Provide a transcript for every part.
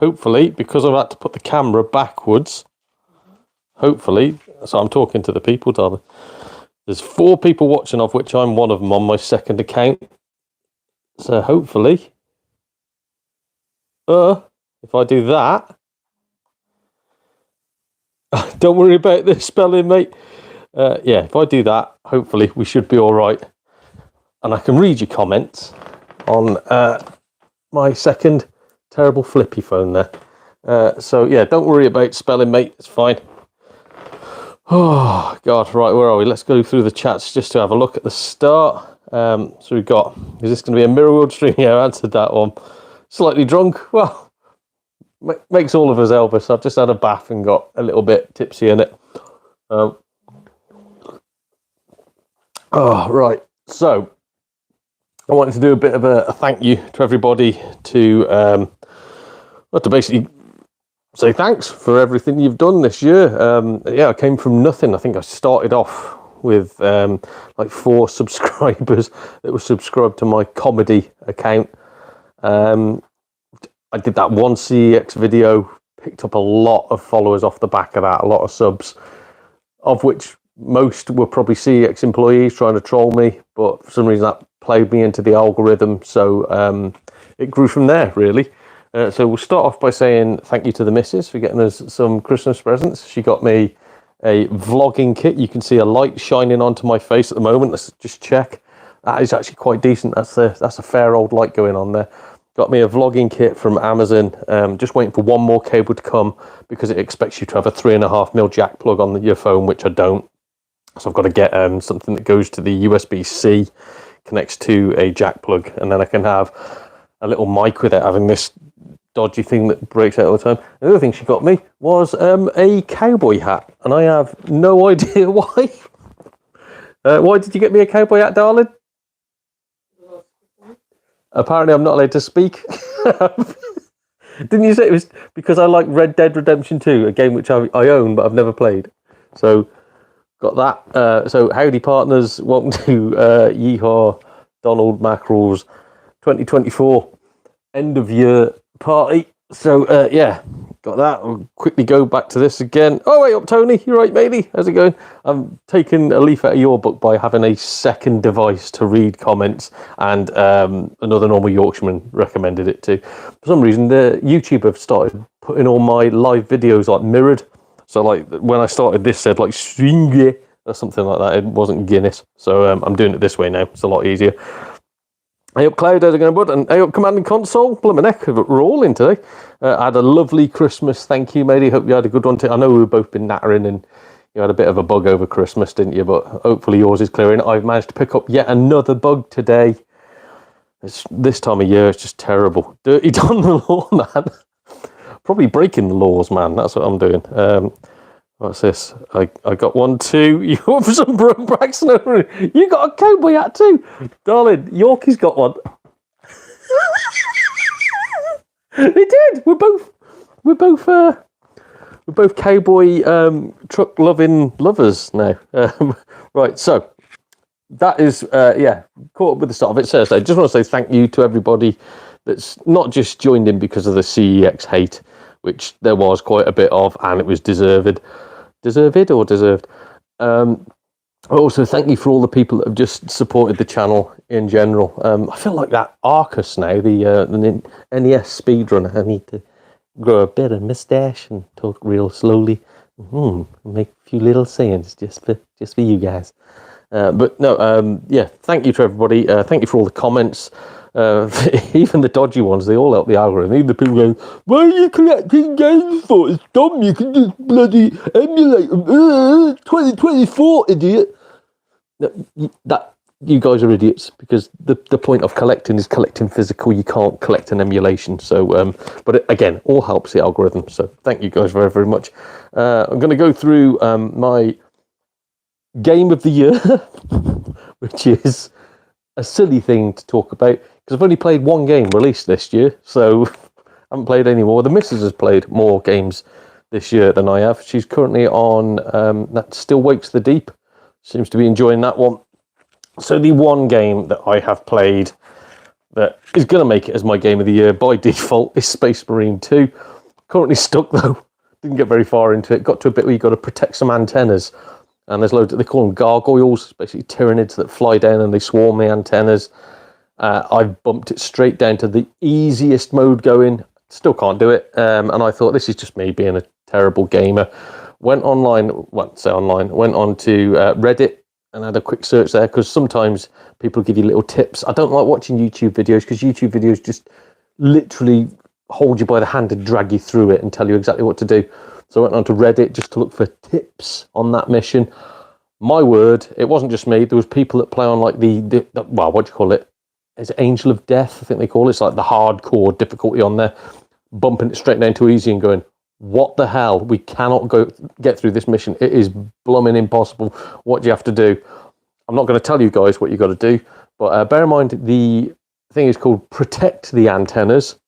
hopefully, because I've had to put the camera backwards, hopefully, so I'm talking to the people, darling. There's 4 people watching, of which I'm one of them on my second account. So hopefully, if I do that, don't worry about this spelling, mate. Yeah, if I do that, hopefully we should be all right. And I can read your comments on my second terrible flippy phone there. So yeah, don't worry about spelling, mate. It's fine. Oh, God. Right, where are we? Let's go through the chats just to have a look at the start. So we've got, is this going to be a Mirror World stream? Yeah, I answered that one. Slightly drunk. Well, makes all of us, Elvis. I've just had a bath and got a little bit tipsy in it. Oh, right. So I wanted to do a bit of a thank you to everybody to basically say thanks for everything you've done this year. Yeah, I came from nothing. I think I started off with like 4 subscribers that were subscribed to my comedy account. I did that one CEX video, picked up a lot of followers off the back of that, a lot of subs, of which most were probably CEX employees trying to troll me, but for some reason that played me into the algorithm, so it grew from there, really. So we'll start off by saying thank you to the missus for getting us some Christmas presents. She got me a vlogging kit. You can see a light shining onto my face at the moment. Let's just check. That is actually quite decent. That's a fair old light going on there. Got me a vlogging kit from Amazon. Just waiting for one more cable to come because it expects you to have a 3.5mm jack plug on your phone, which I don't. So I've got to get something that goes to the USB-C, connects to a jack plug, and then I can have a little mic without having this dodgy thing that breaks out all the time. The other thing she got me was a cowboy hat, and I have no idea why. Why did you get me a cowboy hat, darling? Apparently I'm not allowed to speak. Didn't you say it was because I like Red Dead Redemption 2, a game which I own but I've never played? So got that. So howdy partners, welcome to Yeehaw Donald Mackerel's 2024 end of year party. So yeah, got that. I'll quickly go back to this again. Oh, wait up, Tony. You right, matey? How's it going? I'm taking a leaf out of your book by having a second device to read comments, and another normal Yorkshireman recommended it too. For some reason, the YouTube have started putting all my live videos like mirrored. So like when I started, this said like stringy or something like that. It wasn't Guinness. So I'm doing it this way now. It's a lot easier. Hey up, Cloud, how's it going, bud? And hey up, Command and Console. Blimey neck, we're all in today. I had a lovely Christmas, thank you, matey. Hope you had a good one too. I know we've both been nattering and you had a bit of a bug over Christmas, didn't you? But hopefully yours is clearing. I've managed to pick up yet another bug today. It's this time of year, it's just terrible. Dirty on the law, man. Probably breaking the laws, man. That's what I'm doing. What's this? I got one too. You want for some Braxton? You got a cowboy hat too, darling. Yorkie's got one. They did. We're both cowboy truck loving lovers now. Right. So that is yeah. Caught up with the start of it. So I just want to say thank you to everybody that's not just joined in because of the CEX hate, which there was quite a bit of, and it was deserved. Deserved. Also, thank you for all the people that have just supported the channel in general. I feel like that Arcus now, the NES speedrunner. I need to grow a bit of moustache and talk real slowly. Make a few little sayings just for you guys. But no, yeah, thank you to everybody. Thank you for all the comments. Even the dodgy ones, they all help the algorithm. Even the people going, "Why are you collecting games for? It's dumb. You can just bloody emulate them. 2024, idiot." That you guys are idiots, because the point of collecting is collecting physical. You can't collect an emulation. So, but it, again, all helps the algorithm. So, thank you guys very, very much. I'm going to go through my game of the year, which is a silly thing to talk about, because I've only played one game released this year, so I haven't played any more. The missus has played more games this year than I have. She's currently on that Still Wakes the Deep. Seems to be enjoying that one. So the one game that I have played that is going to make it as my game of the year by default is Space Marine 2. Currently stuck though. Didn't get very far into it. Got to a bit where you've got to protect some antennas. And there's loads, they call them gargoyles, basically tyrannids that fly down and they swarm the antennas. I've bumped it straight down to the easiest mode going. Still can't do it. And I thought, this is just me being a terrible gamer. Went online, went on to Reddit and had a quick search there, because sometimes people give you little tips. I don't like watching YouTube videos, because YouTube videos just literally hold you by the hand and drag you through it and tell you exactly what to do. So I went on to Reddit just to look for tips on that mission. My word, it wasn't just me. There was people that play on like the well, what do you call it? Is it Angel of Death? I think they call it. It's like the hardcore difficulty on there, bumping it straight down to easy and going, what the hell? We cannot get through this mission. It is blooming impossible. What do you have to do? I'm not going to tell you guys what you got to do, but bear in mind the thing is called protect the antennas.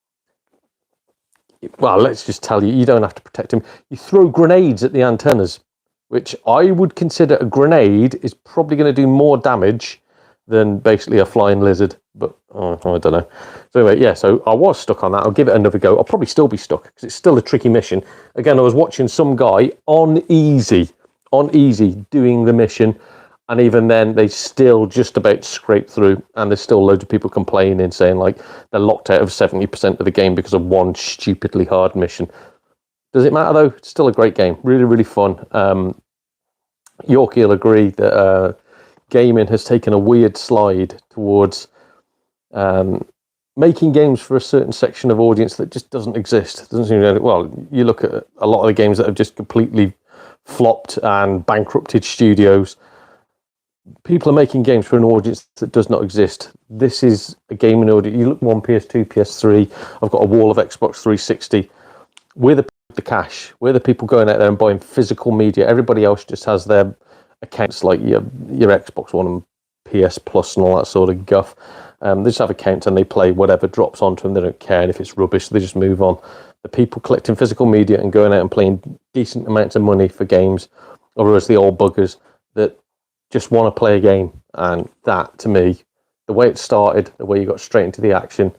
Well, let's just tell you, you don't have to protect them. You throw grenades at the antennas, which I would consider a grenade is probably going to do more damage than basically a flying lizard. But I don't know. So anyway, yeah, so I was stuck on that. I'll give it another go. I'll probably still be stuck because it's still a tricky mission. Again, I was watching some guy on easy doing the mission. And even then, they still just about scrape through. And there's still loads of people complaining, saying like they're locked out of 70% of the game because of one stupidly hard mission. Does it matter though? It's still a great game. Really, really fun. Yorkie will agree that gaming has taken a weird slide towards making games for a certain section of audience that just doesn't exist. It doesn't seem to, well, you look at a lot of the games that have just completely flopped and bankrupted studios. People are making games for an audience that does not exist. This is a gaming audience. You look more on PS2, PS3. I've got a wall of Xbox 360. We're the cash. We're the people going out there and buying physical media. Everybody else just has their accounts like your Xbox One and PS Plus and all that sort of guff. They just have accounts and they play whatever drops onto them. They don't care, and if it's rubbish, they just move on. The people collecting physical media and going out and playing decent amounts of money for games, or as the old buggers that just want to play a game. And that, to me, the way it started, the way you got straight into the action,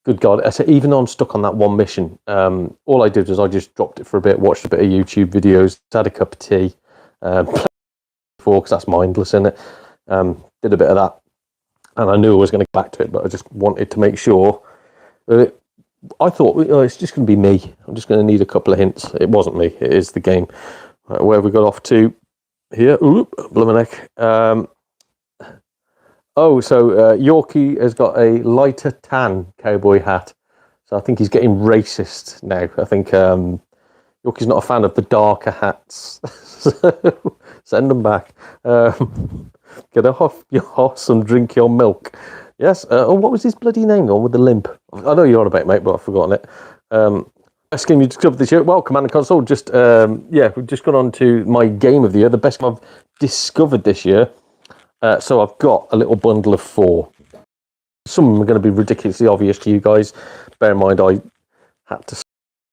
good God. I said, even though I'm stuck on that one mission, all I did was I just dropped it for a bit, watched a bit of YouTube videos, had a cup of tea, played before, because that's mindless, isn't it? Did a bit of that. And I knew I was going to get back to it, but I just wanted to make sure that I thought, it's just going to be me. I'm just going to need a couple of hints. It wasn't me. It is the game. Where have we got off to here? Oop, Blumeneck. Yorkie has got a lighter tan cowboy hat. So I think he's getting racist now. I think Yorkie's not a fan of the darker hats. So send them back. Get off your horse and drink your milk. Yes. What was his bloody name on with the limp? I know you're on about, mate, but I've forgotten it. Best game you discovered this year? Well, Command and Console. Just we've just gone on to my game of the year. The best game I've discovered this year. So I've got a little bundle of 4. Some of them are going to be ridiculously obvious to you guys. Bear in mind, I had to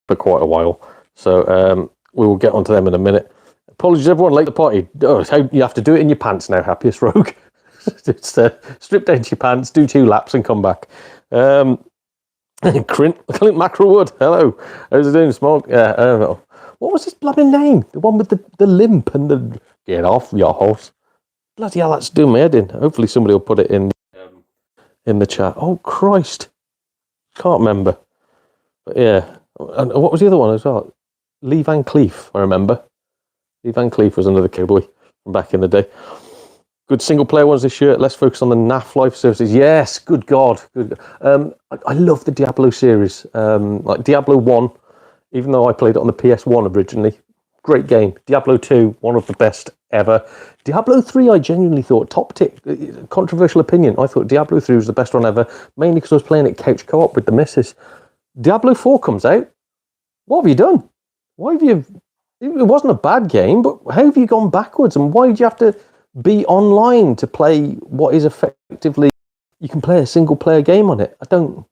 for quite a while. So we will get onto them in a minute. Apologies, everyone, late the party. Oh, it's how you have to do it in your pants now, Happiest Rogue. It's strip down to your pants, do 2 laps and come back. Clint Mackerel, hello. How's it doing, Smog? What was his bloody name? The one with the limp and the... Get off your horse. Bloody hell, that's doing my head in. Hopefully somebody will put it in the chat. Oh, Christ. Can't remember. But yeah. And what was the other one as well? Lee Van Cleef, I remember. Lee Van Cleef was another cowboy from back in the day. Good single player ones this year. Let's focus on the NAF live services. Yes, good God. Good. I love the Diablo series. Like Diablo 1, even though I played it on the PS1 originally. Great game. Diablo 2, one of the best ever. Diablo 3, I genuinely thought, top tick, controversial opinion, I thought Diablo 3 was the best one ever, mainly because I was playing it couch co-op with the missus. Diablo 4 comes out. What have you done? Why have you... It wasn't a bad game, but how have you gone backwards? And why do you have to be online to play what is effectively... You can play a single-player game on it. I don't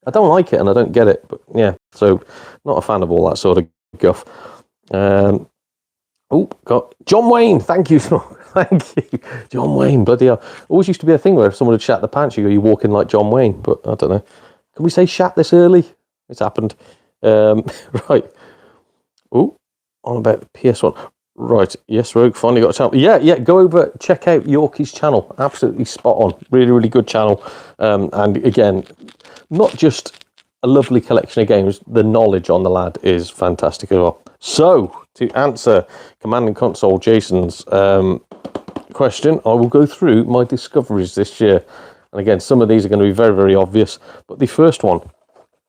like it, and I don't get it. But yeah, so not a fan of all that sort of guff. Got John Wayne. Thank you. Thank you. John Wayne, bloody hell. Always used to be a thing where if someone had shat the pants, you go, you walk in like John Wayne, but I don't know. Can we say shat this early? It's happened. Right. Oh, on about the PS1. Right. Yes, Rogue, finally got a channel. Yeah, go over, check out Yorkie's channel. Absolutely spot on. Really, really good channel. And again, not just a lovely collection of games, the knowledge on the lad is fantastic as well. So, to answer Command and Console Jason's question, I will go through my discoveries this year. And again, some of these are going to be very, very obvious. But the first one,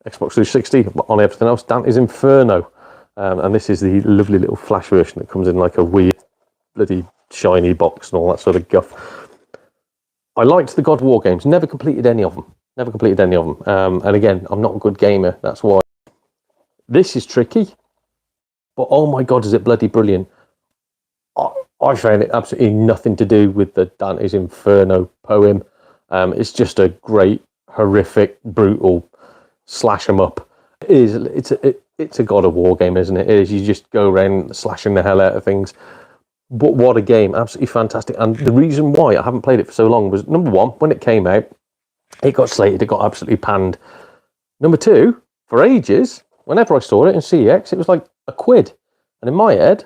Xbox 360, on everything else, Dante's Inferno. And this is the lovely little flash version that comes in like a weird, bloody shiny box and all that sort of guff. I liked the God of War games, never completed any of them. And again, I'm not a good gamer, that's why. This is tricky, but oh my God, is it bloody brilliant. I found it absolutely nothing to do with the Dante's Inferno poem. It's just a great, horrific, brutal slash 'em up. It's a God of War game, isn't it? It is. You just go around slashing the hell out of things. But what a game. Absolutely fantastic. And the reason why I haven't played it for so long was, number one, when it came out, it got slated, it got absolutely panned. Number two, for ages, whenever I saw it in CEX, it was like £1. And in my head,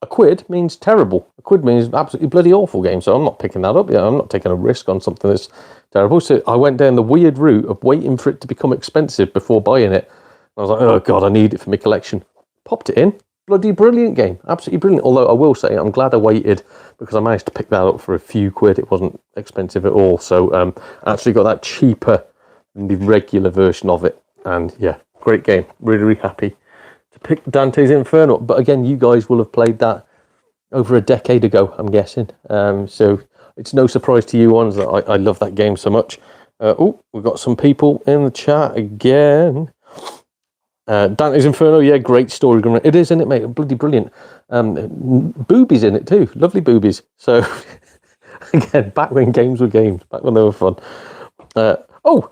£1 means terrible. £1 means absolutely bloody awful game. So I'm not picking that up. I'm not taking a risk on something that's terrible. So I went down the weird route of waiting for it to become expensive before buying it. I was like, oh God, I need it for my collection. Popped it in. Bloody brilliant game. Absolutely brilliant. Although I will say, I'm glad I waited because I managed to pick that up for a few quid. It wasn't expensive at all. So I actually got that cheaper than the regular version of it. And yeah, great game. Really, really happy to pick Dante's Inferno. But again, you guys will have played that over a decade ago, I'm guessing. So it's no surprise to you ones that I love that game so much. We've got some people in the chat again. Dante's Inferno, yeah, great story. It is, isn't it, mate? Bloody brilliant. Boobies in it too, lovely boobies. So again, back when games were games, back when they were fun. I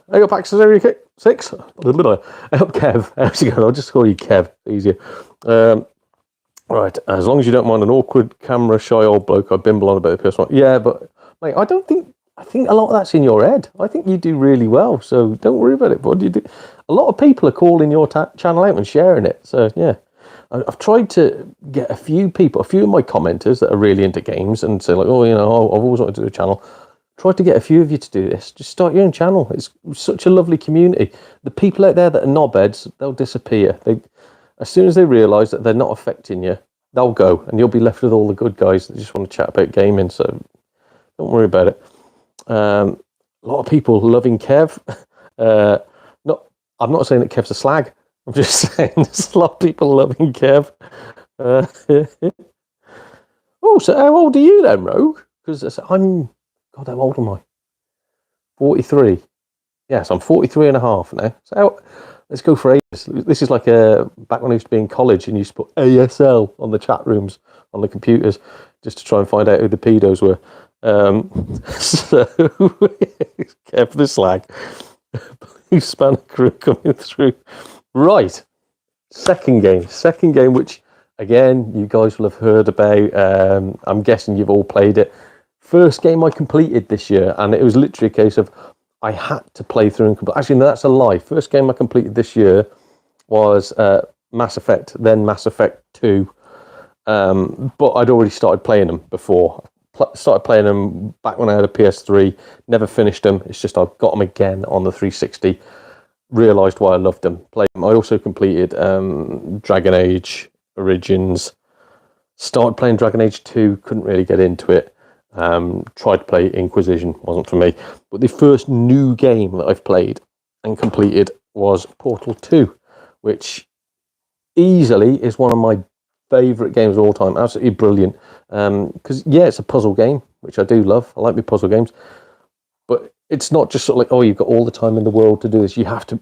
got back to Area 6. I hope Kev. How's it going? I'll just call you Kev. Easier. Right. As long as you don't mind an awkward camera shy old bloke, I bimble on about the PS1. Yeah, but mate, I think a lot of that's in your head. I think you do really well, so don't worry about it, bud. You do. A lot of people are calling your channel out and sharing it. So yeah, I've tried to get a few of my commenters that are really into games and say like, oh, I've always wanted to do a channel. Tried to get a few of you to do this. Just start your own channel. It's such a lovely community. The people out there that are knobheads, they'll disappear. As soon as they realise that they're not affecting you, they'll go, and you'll be left with all the good guys that just want to chat about gaming. So don't worry about it. A lot of people loving Kev. I'm not saying that Kev's a slag. I'm just saying there's a lot of people loving Kev. So how old are you then, Rogue? Because God, how old am I? 43. Yes, I'm 43 and a half now. So let's go for ages. This is like back when I used to be in college and used to put ASL on the chat rooms on the computers just to try and find out who the pedos were. So Kev the slag. Hispanic crew coming through. Right. Second game, which again you guys will have heard about. I'm guessing you've all played it. First game I completed this year, and it was literally a case of I had to play through and complete. Actually, no, that's a lie. First game I completed this year was Mass Effect, then Mass Effect 2. But I'd already started playing them before. Started playing them back when I had a PS3. Never finished them. It's just I got them again on the 360. Realised why I loved them. Played them. I also completed Dragon Age Origins. Started playing Dragon Age 2. Couldn't really get into it. Tried to play Inquisition. Wasn't for me. But the first new game that I've played and completed was Portal 2, which easily is one of my favourite games of all time. Absolutely brilliant. Because it's a puzzle game, which I do love. I like my puzzle games, but it's not just sort of like, you've got all the time in the world to do this. You have to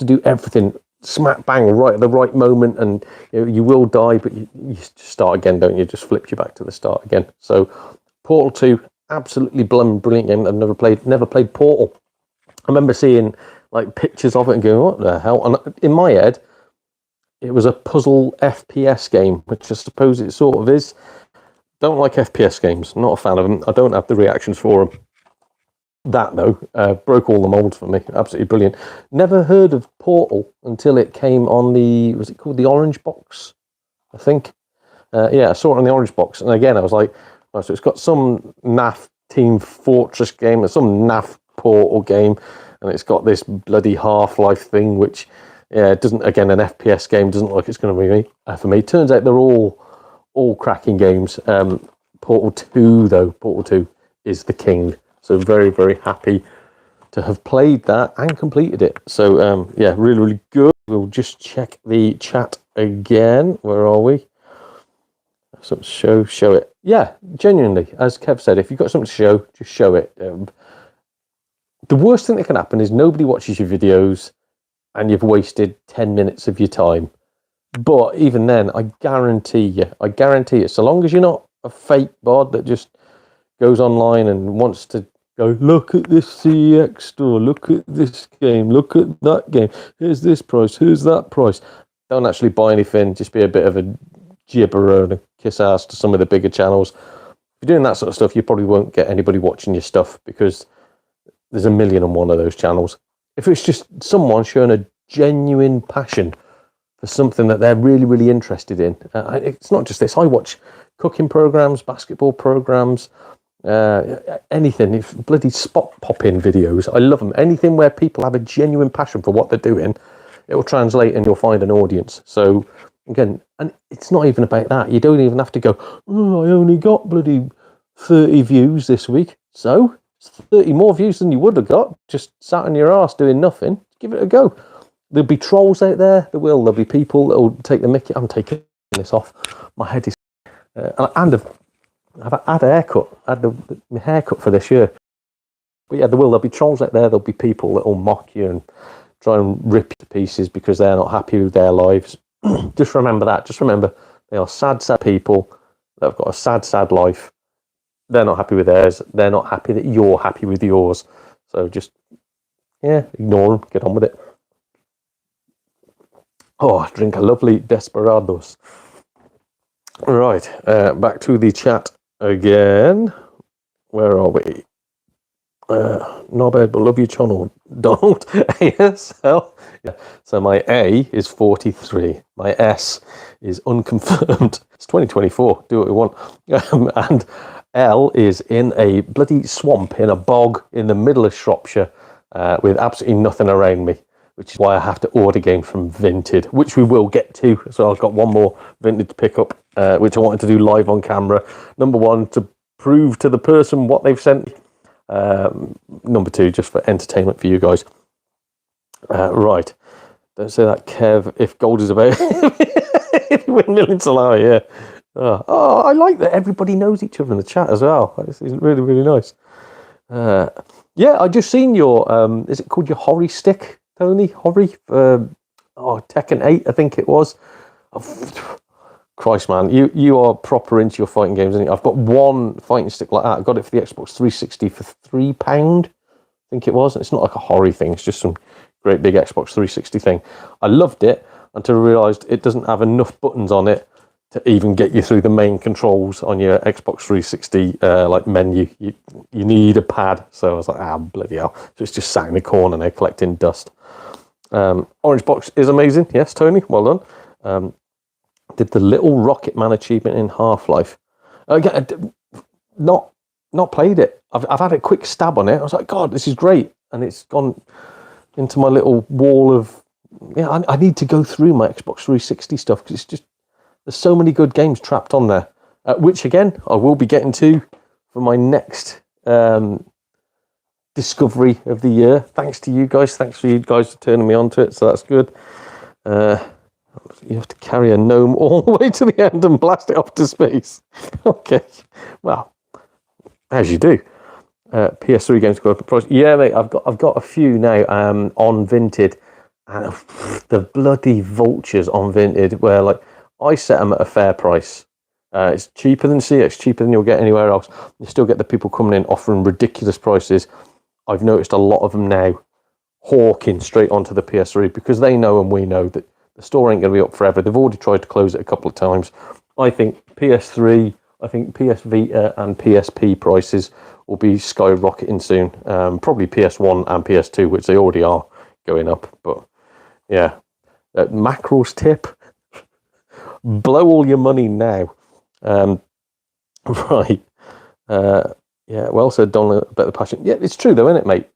do everything smack bang right at the right moment, and you will die, but you just start again, don't you? Just flips you back to the start again. So Portal 2, absolutely brilliant game. I've never played Portal. I remember seeing like pictures of it and going, what the hell? And in my head, it was a puzzle FPS game, which I suppose it sort of is. Don't like FPS games. Not a fan of them. I don't have the reactions for them. That, though, broke all the molds for me. Absolutely brilliant. Never heard of Portal until it came on the... Was it called the Orange Box? I think. Yeah, I saw it on the Orange Box. And again, I was like... Oh, so it's got some naff Team Fortress game, some naff Portal game, and it's got this bloody Half-Life thing, which, yeah, doesn't... Again, an FPS game doesn't look like it's going to be for me. Turns out they're all cracking games. Portal 2, though. Portal 2 is the king. So very, very happy to have played that and completed it. So, yeah, really, really good. We'll just check the chat again. Where are we? Something to show it. Yeah, genuinely, as Kev said, if you've got something to show, just show it. The worst thing that can happen is nobody watches your videos and you've wasted 10 minutes of your time. But even then, I guarantee you, so long as you're not a fake bod that just goes online and wants to go, look at this CEX store, look at this game, look at that game, here's this price, here's that price. Don't actually buy anything, just be a bit of a gibberer and a kiss ass to some of the bigger channels. If you're doing that sort of stuff, you probably won't get anybody watching your stuff because there's 1,000,001 of those channels. If it's just someone showing a genuine passion for something that they're really, really interested in, it's not just this. I watch cooking programs, basketball programs, anything. If bloody spot pop-in videos, I love them. Anything where people have a genuine passion for what they're doing, it will translate and you'll find an audience. So again, and it's not even about that. You don't even have to go, oh, I only got bloody 30 views this week. So it's 30 more views than you would have got just sat on your ass doing nothing. Give it a go. There'll be trolls out there. There'll be people that will take the mickey. I'm taking this off. My head is I've had a haircut. I had my haircut for this year. But yeah, there'll be trolls out there. There'll be people that will mock you and try and rip you to pieces because they're not happy with their lives. Just remember that. Just remember they are sad, sad people that have got a sad, sad life. They're not happy with theirs. They're not happy that you're happy with yours. So just, yeah, ignore them. Get on with it. Oh, drink a lovely Desperados. Right, back to the chat again. Where are we? Not bad, but love your channel. Don't. ASL. Yeah. So my A is 43. My S is unconfirmed. It's 2024. Do what we want. And L is in a bloody swamp, in a bog in the middle of Shropshire with absolutely nothing around me, which is why I have to order games from Vinted, which we will get to. So I've got one more Vinted to pick up, which I wanted to do live on camera. Number one, to prove to the person what they've sent me. Number two, just for entertainment for you guys. Right. Don't say that, Kev. If gold is about... if you win millions a lie, yeah. Oh, I like that everybody knows each other in the chat as well. This is really, really nice. Yeah, I just seen your... is it called your Horry stick, Tony? Horry? Tekken 8, I think it was. Christ, man, you are proper into your fighting games, isn't you? I've got one fighting stick like that. I got it for the Xbox 360 for £3, I think it was. It's not like a horror thing. It's just some great big Xbox 360 thing. I loved it until I realised it doesn't have enough buttons on it to even get you through the main controls on your Xbox 360 like menu. You need a pad. So I was like, bloody hell. So it's just sat in the corner now collecting dust. Orange Box is amazing. Yes, Tony, well done. Did the Little Rocket Man achievement in Half-Life. Again, not played it. I've had a quick stab on it. I was like, God, this is great. And it's gone into my little wall of... Yeah, I need to go through my Xbox 360 stuff because it's just... There's so many good games trapped on there. Which, again, I will be getting to for my next discovery of the year. Thanks to you guys. Thanks for you guys for turning me on to it. So that's good. You have to carry a gnome all the way to the end and blast it off to space. Okay. Well, as you do. PS3 games go up in price. Yeah, mate, I've got a few now on Vinted. And the bloody vultures on Vinted where, like, I set them at a fair price. It's cheaper than CX, cheaper than you'll get anywhere else. You still get the people coming in offering ridiculous prices. I've noticed a lot of them now hawking straight onto the PS3 because they know and we know that the store ain't going to be up forever. They've already tried to close it a couple of times. I think PS3 I think PS Vita and PSP prices will be skyrocketing soon. Probably PS1 and PS2, which they already are going up. But yeah, Mackerel's tip: blow all your money now. Right. Yeah, well said, Donald. About the passion. Yeah, it's true though, isn't it, mate?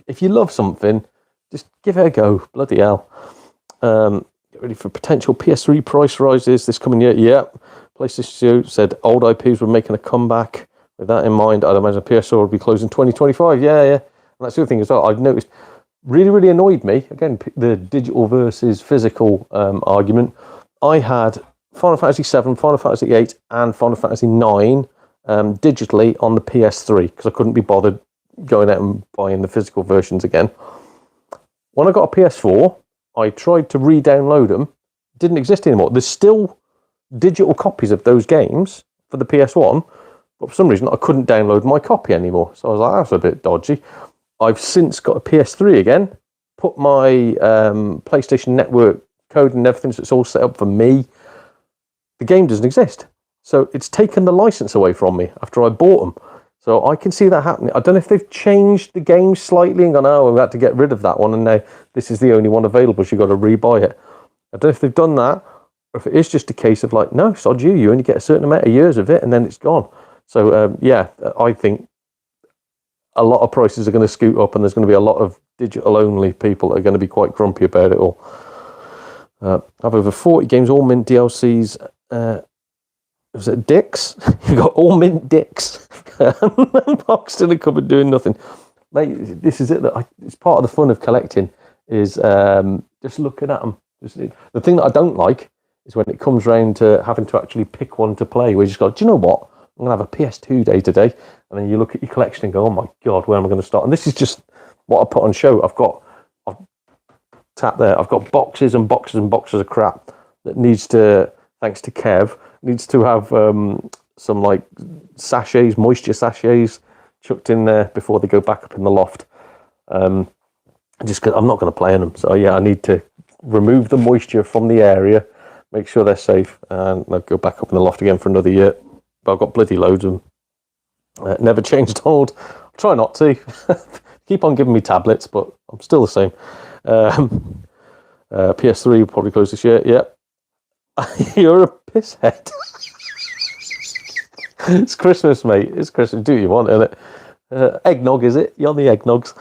If you love something, just give it a go. Bloody hell. Get ready for potential PS3 price rises this coming year. Yep. PlayStation 2 said old IPs were making a comeback. With that in mind, I'd imagine PS4 would be closing 2025. Yeah. And that's the other thing as well. I've noticed really annoyed me. Again, the digital versus physical argument. I had Final Fantasy 7, Final Fantasy 8, and Final Fantasy 9 digitally on the PS3 because I couldn't be bothered going out and buying the physical versions again. When I got a PS4, I tried to re-download them. Didn't exist anymore. There's still digital copies of those games for the PS1, but for some reason I couldn't download my copy anymore. So I was like, that's a bit dodgy. I've since got a PS3 again, put my PlayStation Network code and everything, so it's all set up for me. The game doesn't exist. So it's taken the license away from me after I bought them. So I can see that happening. I don't know if they've changed the game slightly and gone, oh, we had to get rid of that one, and now this is the only one available, so you've got to rebuy it. I don't know if they've done that, or if it is just a case of like, no, sod you only get a certain amount of years of it, and then it's gone. So, yeah, I think a lot of prices are going to scoot up, and there's going to be a lot of digital-only people that are going to be quite grumpy about it all. I have over 40 games, all mint DLCs. Was it dicks? You got all mint dicks. Boxed in a cupboard doing nothing. Mate, this is it. It's part of the fun of collecting is just looking at them. The thing that I don't like is when it comes round to having to actually pick one to play, where you just go, do you know what? I'm going to have a PS2 day today. And then you look at your collection and go, oh my God, where am I going to start? And this is just what I put on show. I've got boxes and boxes and boxes of crap that needs to, thanks to Kev, needs to have some like sachets, moisture sachets chucked in there before they go back up in the loft. Just cause I'm not going to play in them. So yeah, I need to remove the moisture from the area, make sure they're safe, and I'll go back up in the loft again for another year. But I've got bloody loads of them. Never changed old. I'll try not to. Keep on giving me tablets, but I'm still the same. PS3 will probably close this year. Yep. You're a pisshead. It's Christmas, mate. It's Christmas. Do what you want, isn't it? Eggnog, is it? You're on the eggnogs.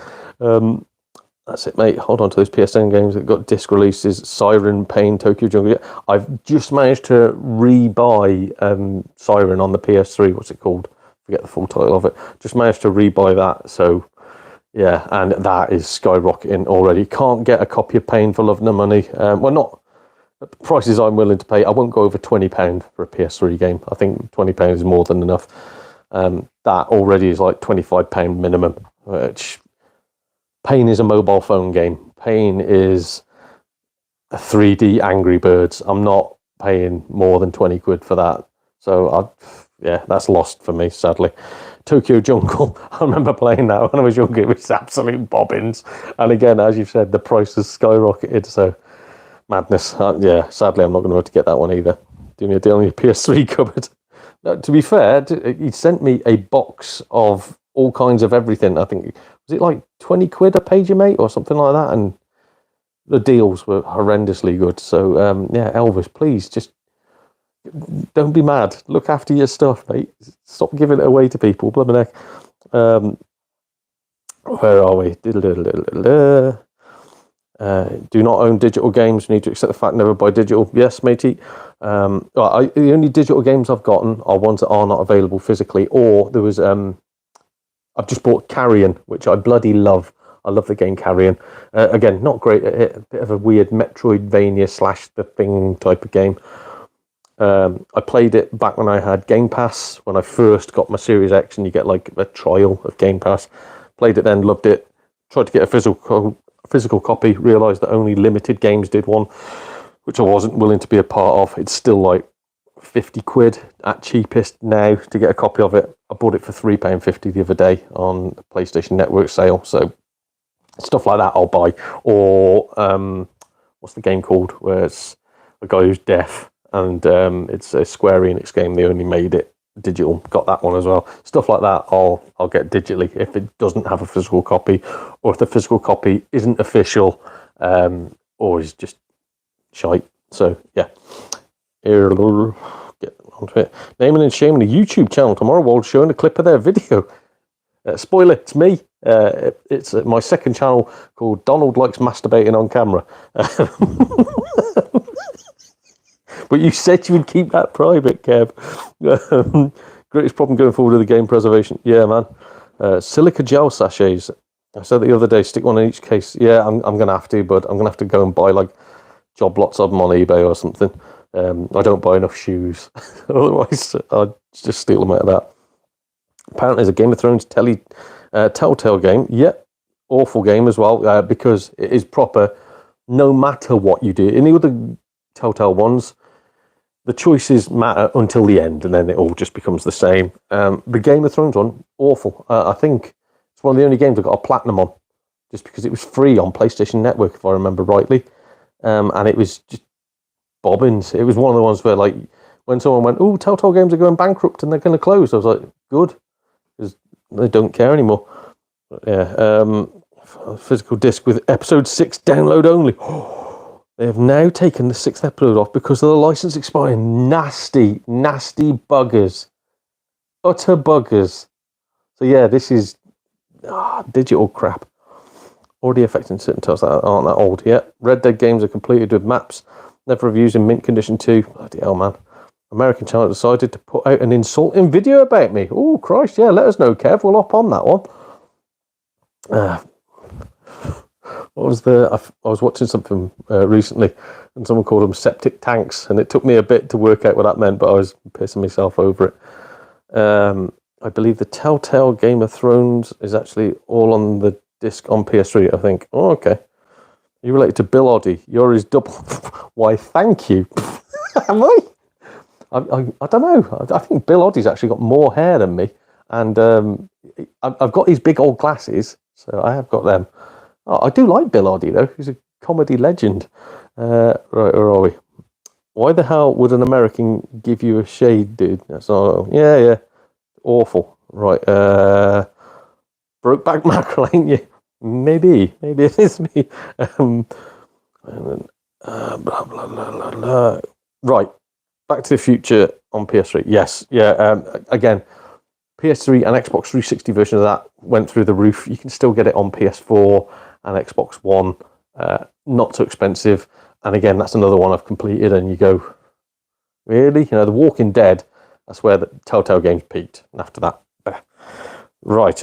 That's it, mate. Hold on to those PSN games that got disc releases. Siren, Pain, Tokyo Jungle. I've just managed to re-buy Siren on the PS3. What's it called? Forget the full title of it. Just managed to re-buy that. So, yeah, and that is skyrocketing already. Can't get a copy of Pain for love nor money. Well, not at the prices I'm willing to pay. I won't go over £20 for a PS3 game. I think £20 is more than enough. That already is like £25 minimum, which... Pain is a mobile phone game. Pain is a 3D Angry Birds. I'm not paying more than 20 quid for that. So, that's lost for me, sadly. Tokyo Jungle, I remember playing that when I was younger. It was absolute bobbins. And again, as you've said, the price has skyrocketed. So, madness. Sadly, I'm not going to be able to get that one either. Do me a deal on your PS3 cupboard. Now, to be fair, he sent me a box of all kinds of everything. I think... Was it like 20 quid I paid you, mate, or something like that? And the deals were horrendously good. So, Elvis, please, just don't be mad. Look after your stuff, mate. Stop giving it away to people. Blimmin' heck. Where are we? Do not own digital games. Need to accept the fact never buy digital. Yes, matey. The only digital games I've gotten are ones that are not available physically. Or there was... I've just bought Carrion, which I bloody love. I love the game Carrion. Again, not great at it. A bit of a weird Metroidvania / The Thing type of game. I played it back when I had Game Pass, when I first got my Series X, and you get like a trial of Game Pass. Played it then, loved it. Tried to get a physical copy, realised that only limited games did one, which I wasn't willing to be a part of. It's still like 50 quid at cheapest now to get a copy of it. I bought it for £3.50 the other day on the PlayStation Network sale. So stuff like that I'll buy. Or what's the game called where it's a guy who's deaf and it's a Square Enix game. They only made it digital. Got that one as well. Stuff like that, I'll get digitally if it doesn't have a physical copy, or if the physical copy isn't official, or is just shite. So yeah, here, get onto it. Naming and shaming a YouTube channel tomorrow while showing a clip of their video. Spoiler, it's me. It's my second channel called Donald Likes Masturbating on Camera. But you said you would keep that private, Kev. Greatest problem going forward with the game preservation. Yeah, man. Silica gel sachets. I said the other day, stick one in each case. Yeah, I'm going to have to, but I'm going to have to go and buy like job lots of them on eBay or something. I don't buy enough shoes. Otherwise, I'd just steal them out of that. Apparently, there's a Game of Thrones Telltale game. Yeah, awful game as well, because it is proper no matter what you do. In the other Telltale ones, the choices matter until the end, and then it all just becomes the same. The Game of Thrones one, awful. I think it's one of the only games I got a platinum on, just because it was free on PlayStation Network, if I remember rightly. And it was just bobbins. It was one of the ones where, like, when someone went, "Oh, Telltale Games are going bankrupt and they're going to close," I was like, "Good," because they don't care anymore. But yeah, physical disc with episode 6 download only. They have now taken the 6th episode off because of the license expiring. Nasty, nasty buggers. Utter buggers. So yeah, this is digital crap. Already affecting certain titles that aren't that old yet. Red Dead games are completed with maps. Never reviews in mint condition too. Bloody hell, man. American channel decided to put out an insulting video about me. Oh, Christ, yeah, let us know, Kev. We'll hop on that one. What was I was watching something recently, and someone called them septic tanks, and it took me a bit to work out what that meant, but I was pissing myself over it. I believe the Telltale Game of Thrones is actually all on the disc on PS3, I think. Oh, okay. You related to Bill Oddie. You're his double. Why, thank you. Am I? I don't know. I think Bill Oddie's actually got more hair than me, and I've got these big old glasses, so I have got them. Oh, I do like Bill Oddie, though. He's a comedy legend. Right, where are we? Why the hell would an American give you a shade, dude? That's all. Yeah. Awful. Right. Brokeback Mackerel, ain't you? Maybe it is me. Blah, blah, blah, blah, blah. Right. Back to the Future on PS3. Yes. Yeah. Again, PS3 and Xbox 360 version of that went through the roof. You can still get it on PS4 and Xbox One. Not too expensive. And again, that's another one I've completed. And you go, really? You know, The Walking Dead, that's where the Telltale games peaked. And after that, right.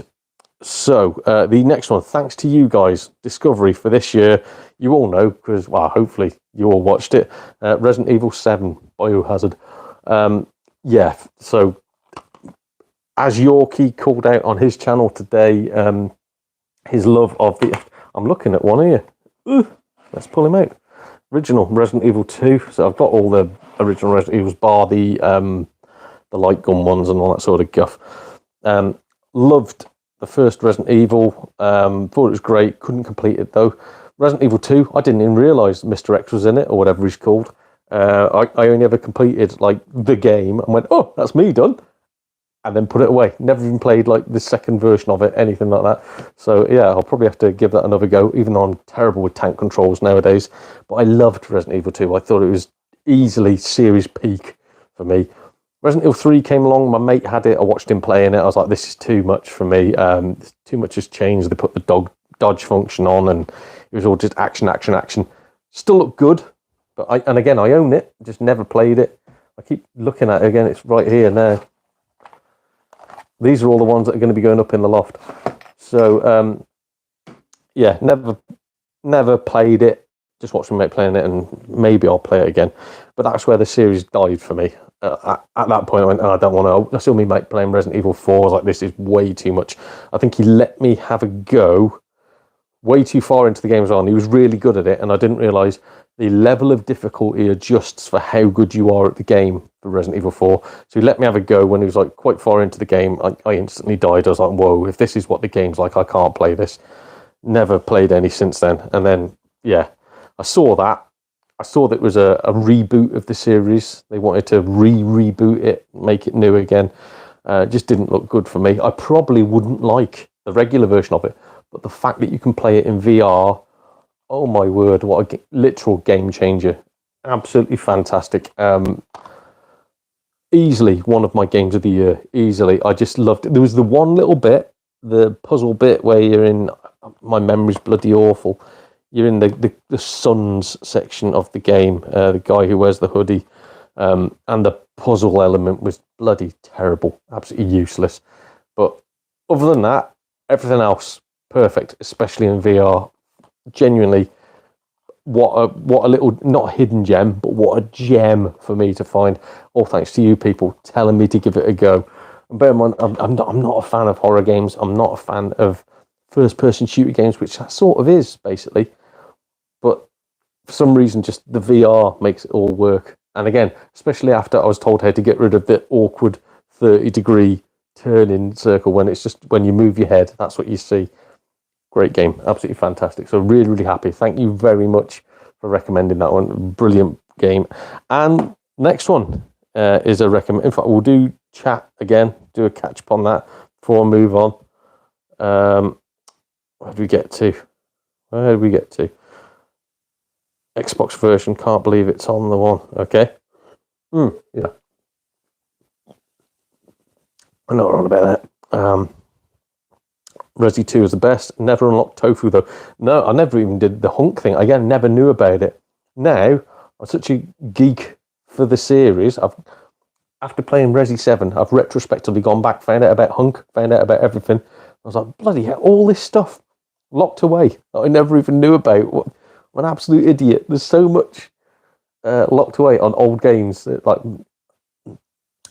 So the next one, thanks to you guys, Discovery for this year. You all know, because, well, hopefully you all watched it. Resident Evil 7, Biohazard. Yeah, so as Yorkie called out on his channel today, his love of the... I'm looking at one here. Ooh, let's pull him out. Original Resident Evil 2. So I've got all the original Resident Evils, bar the light gun ones and all that sort of guff. Loved the first Resident Evil. Thought it was great. Couldn't complete it though. Resident Evil 2, I didn't even realise Mr. X was in it, or whatever he's called. I only ever completed like the game and went, oh, that's me done. And then put it away. Never even played like the second version of it, anything like that. So yeah, I'll probably have to give that another go, even though I'm terrible with tank controls nowadays. But I loved Resident Evil 2. I thought it was easily series peak for me. Resident Evil 3 came along, my mate had it, I watched him playing it, I was like, this is too much for me. Too much has changed. They put the dodge function on and it was all just action. Still looked good, but I own it, just never played it. I keep looking at it again, it's right here now. These are all the ones that are going to be going up in the loft. So, yeah, never played it. Just watched my mate playing it, and maybe I'll play it again. But that's where the series died for me. At that point, I went, oh, I don't want to. I saw my mate playing Resident Evil 4. I was like, this is way too much. I think he let me have a go way too far into the game as well. And he was really good at it, and I didn't realise the level of difficulty adjusts for how good you are at the game for Resident Evil 4. So he let me have a go when he was like quite far into the game. I instantly died. I was like, whoa, if this is what the game's like, I can't play this. Never played any since then. And then, yeah, I saw that. I saw that it was a reboot of the series. They wanted to reboot it, make it new again. It just didn't look good for me. I probably wouldn't like the regular version of it, but the fact that you can play it in VR, oh my word, what a literal game changer. Absolutely fantastic. Easily one of my games of the year. Easily. I just loved it. There was the one little bit, the puzzle bit where you're in, my memory's bloody awful. You're in the sons section of the game, the guy who wears the hoodie, and the puzzle element was bloody terrible, absolutely useless. But other than that, everything else, perfect, especially in VR. Genuinely, what a little, not hidden gem, but what a gem for me to find. All thanks to you people telling me to give it a go. And bear in mind, I'm not a fan of horror games. I'm not a fan of first-person shooter games, which that sort of is, basically. But for some reason, just the VR makes it all work. And again, especially after I was told how to get rid of the awkward 30-degree turning circle when it's just when you move your head, that's what you see. Great game, absolutely fantastic. So really, really happy. Thank you very much for recommending that one. Brilliant game. And next one is a recommend. In fact, we'll do chat again, do a catch up on that before I move on. Where did we get to? Xbox version, can't believe it's on the one. Okay. Yeah. I know all about that. Resi 2 is the best. Never unlocked Tofu though. No, I never even did the hunk thing. Again, never knew about it. Now, I'm such a geek for the series. After playing Resi 7, I've retrospectively gone back, found out about hunk, found out about everything. I was like, bloody hell, all this stuff locked away that I never even knew about. What I'm an absolute idiot. There's so much locked away on old games. Like,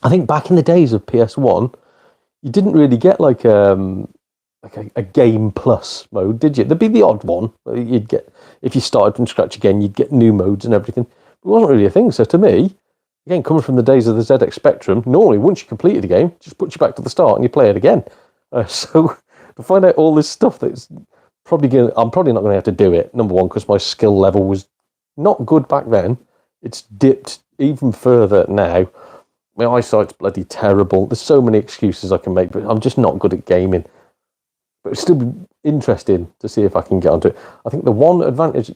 I think back in the days of PS1, you didn't really get like a game plus mode, did you? There'd be the odd one. You'd get, if you started from scratch again, you'd get new modes and everything. It wasn't really a thing. So to me, again, coming from the days of the ZX Spectrum, normally once you completed a game, just puts you back to the start and you play it again. So to find out all this stuff that's I'm probably not going to have to do it. Number one, because my skill level was not good back then. It's dipped even further now. My eyesight's bloody terrible. There's so many excuses I can make, but I'm just not good at gaming. But it's still interesting to see if I can get onto it. I think the one advantage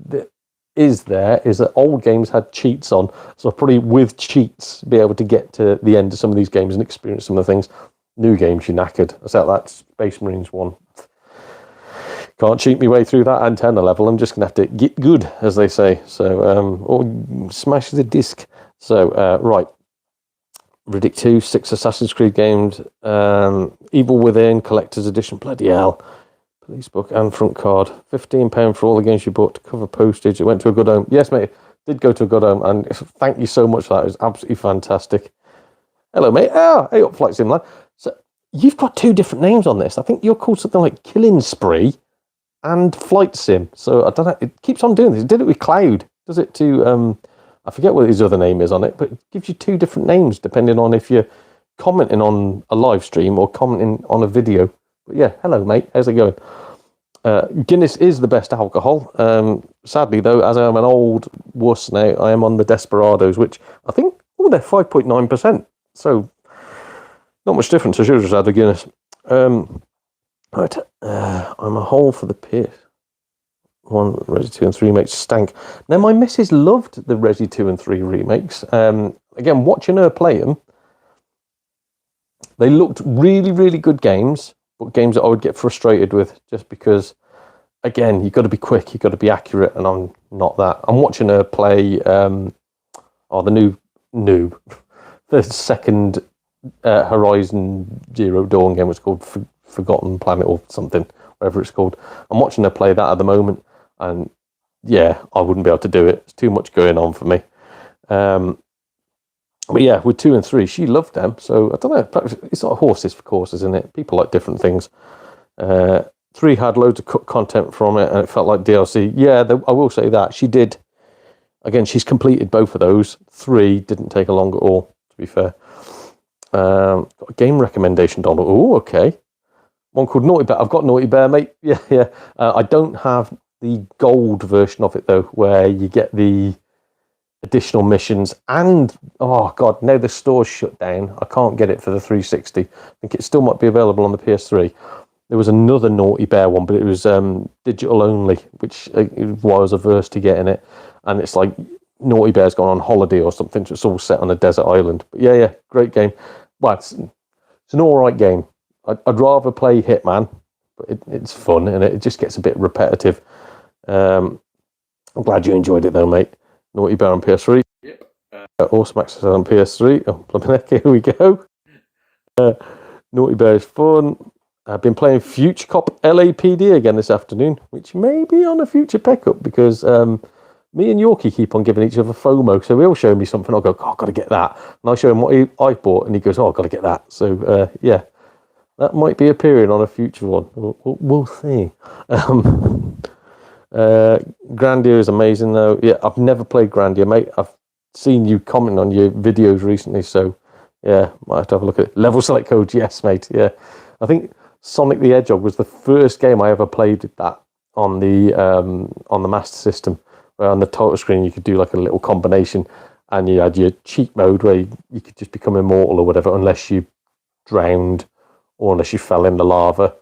that is there is that old games had cheats on, so I'll probably with cheats be able to get to the end of some of these games and experience some of the things. New games, you're knackered. I said that Space Marines one. Can't cheat me way through that antenna level. I'm just going to have to get good, as they say. So, or smash the disc. So, right. Riddick 2, 6 Assassin's Creed games, Evil Within, Collector's Edition, bloody hell, police book and front card, £15 for all the games you bought to cover postage. It went to a good home. Yes, mate, it did go to a good home, and thank you so much for that. It was absolutely fantastic. Hello, mate. Hey up, Flight Sim, lad. So, you've got two different names on this. I think you're called something like Killing Spree and Flight Sim. So, I don't know, it keeps on doing this. It did it with Cloud. Does it to... I forget what his other name is on it, but it gives you two different names depending on if you're commenting on a live stream or commenting on a video. But yeah, hello, mate. How's it going? Guinness is the best alcohol. Sadly, though, as I'm an old wuss now, I am on the Desperados, which I think, they're 5.9%. So, not much difference. I should have just had a Guinness. Right, I'm a hole for the pit. One Resi 2 and 3 remakes stank. Now, my missus loved the Resi 2 and 3 remakes. Again, watching her play them, they looked really, really good games, but games that I would get frustrated with just because, again, you've got to be quick, you've got to be accurate, and I'm not that. I'm watching her play the the second Horizon Zero Dawn game was called Forgotten Planet or something, whatever it's called. I'm watching her play that at the moment. And yeah, I wouldn't be able to do it. It's too much going on for me. But yeah, with 2 and 3, she loved them. So I don't know. Perhaps it's not horses for courses, isn't it? People like different things. 3 had loads of content from it, and it felt like DLC. Yeah, I will say that she did. Again, she's completed both of those. 3 didn't take a long at all, to be fair. Got a game recommendation, Donald. Oh, okay. One called Naughty Bear. I've got Naughty Bear, mate. Yeah. I don't have the gold version of it, though, where you get the additional missions, and oh god, now the store's shut down. I can't get it for the 360. I think it still might be available on the PS3. There was another Naughty Bear one, but it was digital only, which is why I was averse to getting it. And it's like Naughty Bear's gone on holiday or something, so it's all set on a desert island. But yeah, great game. Well, it's an all right game. I'd rather play Hitman, but it's fun, and it just gets a bit repetitive. I'm glad you enjoyed it though, mate. Naughty Bear on PS3. Yep. Awesome Access on PS3. Oh, blimey, here we go. Naughty Bear is fun. I've been playing Future Cop LAPD again this afternoon, which may be on a future pickup because me and Yorkie keep on giving each other FOMO. So he'll show me something. I'll go, oh, I've got to get that. And I'll show him what I bought, and he goes, oh, I've got to get that. So yeah, that might be appearing on a future one. We'll see. Grandia is amazing though. Yeah, I've never played Grandia, mate. I've seen you comment on your videos recently, so yeah, might have to have a look at it. Level select codes, yes, mate. Yeah, I think Sonic the Hedgehog was the first game I ever played with that on the Master System, where on the title screen you could do like a little combination, and you had your cheat mode where you could just become immortal or whatever, unless you drowned or unless you fell in the lava.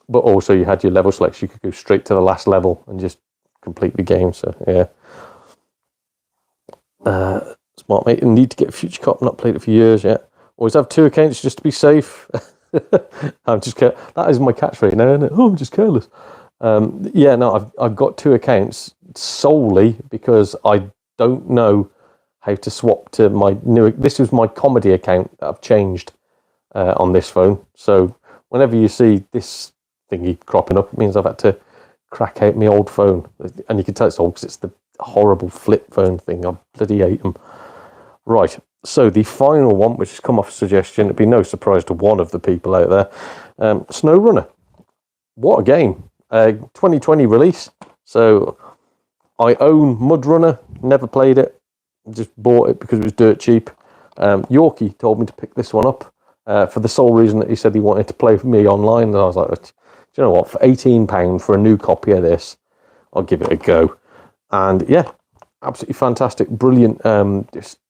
But also you had your level selection. You could go straight to the last level and just complete the game. So yeah, smart mate. And need to get Future Cop. Not played it for years yet. Always have 2 accounts just to be safe. I'm just that is my catchphrase now, isn't it? Oh, I'm just careless. Yeah, no, I've got 2 accounts solely because I don't know how to swap to my new. This was my comedy account that I've changed on this phone. So whenever you see this thingy cropping up, it means I've had to crack out my old phone, and you can tell it's old because it's the horrible flip phone thing. I bloody hate them. Right, so the final one, which has come off suggestion, it'd be no surprise to one of the people out there, SnowRunner. What a game. 2020 release, so I own MudRunner, never played it, just bought it because it was dirt cheap. Yorkie told me to pick this one up for the sole reason that he said he wanted to play with me online, and I was like, do you know what, for £18 for a new copy of this, I'll give it a go. And yeah, absolutely fantastic, brilliant. Just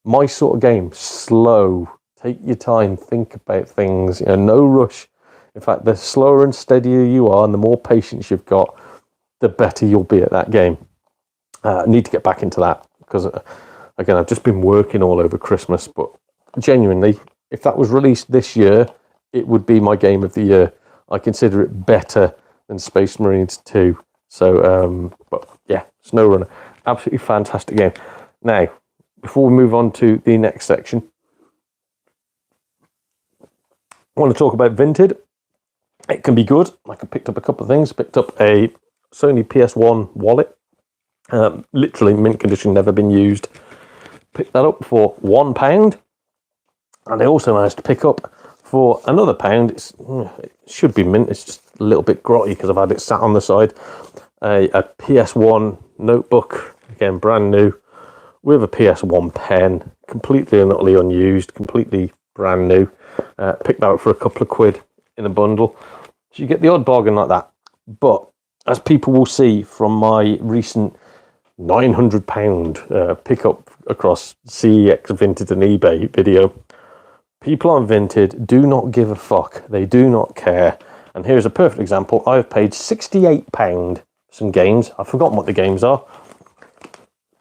my sort of game. Slow, take your time, think about things, no rush. In fact, the slower and steadier you are and the more patience you've got, the better you'll be at that game. I need to get back into that because again, I've just been working all over Christmas, but genuinely, if that was released this year, it would be my game of the year. I consider it better than Space Marines 2. So, but yeah, SnowRunner, absolutely fantastic game. Now, before we move on to the next section, I want to talk about Vinted. It can be good. Like I picked up a couple of things. Picked up a Sony PS1 wallet. Literally mint condition, never been used. Picked that up for £1. And I also managed to pick up for another £1. It should be mint. It's just a little bit grotty because I've had it sat on the side. A PS1 notebook, again brand new, with a PS1 pen, completely and utterly unused, completely brand new. Picked that up for a couple of quid in a bundle. So you get the odd bargain like that. But as people will see from my recent £900 pickup across CEX, Vinted and eBay video, people on Vinted do not give a fuck. They do not care. And here's a perfect example. I've paid £68 for some games. I've forgotten what the games are.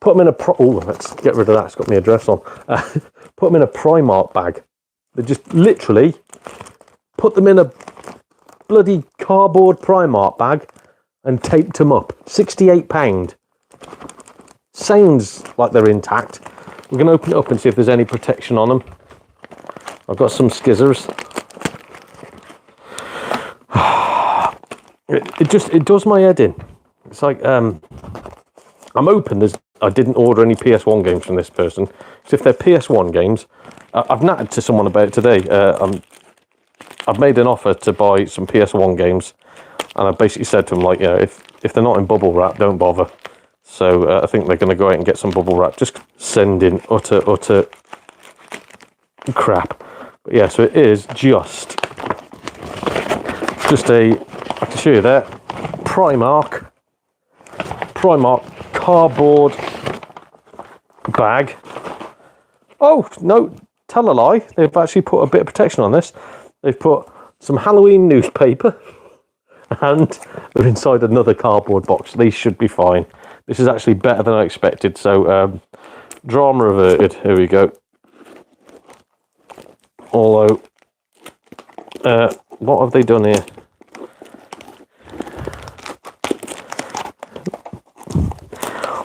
Put them in a... let's get rid of that. It's got my address on. Put them in a Primark bag. They just literally put them in a bloody cardboard Primark bag and taped them up. £68. Sounds like they're intact. We're going to open it up and see if there's any protection on them. I've got some skizzers. It does my head in. It's like I'm hoping I didn't order any PS1 games from this person. So if they're PS1 games, I've natted to someone about it today. I've made an offer to buy some PS1 games, and I basically said to them like, if they're not in bubble wrap, don't bother. So I think they're going to go out and get some bubble wrap. Just send in utter crap. But yeah, so it is just I can show you there, Primark cardboard bag. Oh, no, tell a lie. They've actually put a bit of protection on this. They've put some Halloween newspaper and they're inside another cardboard box. These should be fine. This is actually better than I expected. So, drama averted. Here we go. Although, what have they done here?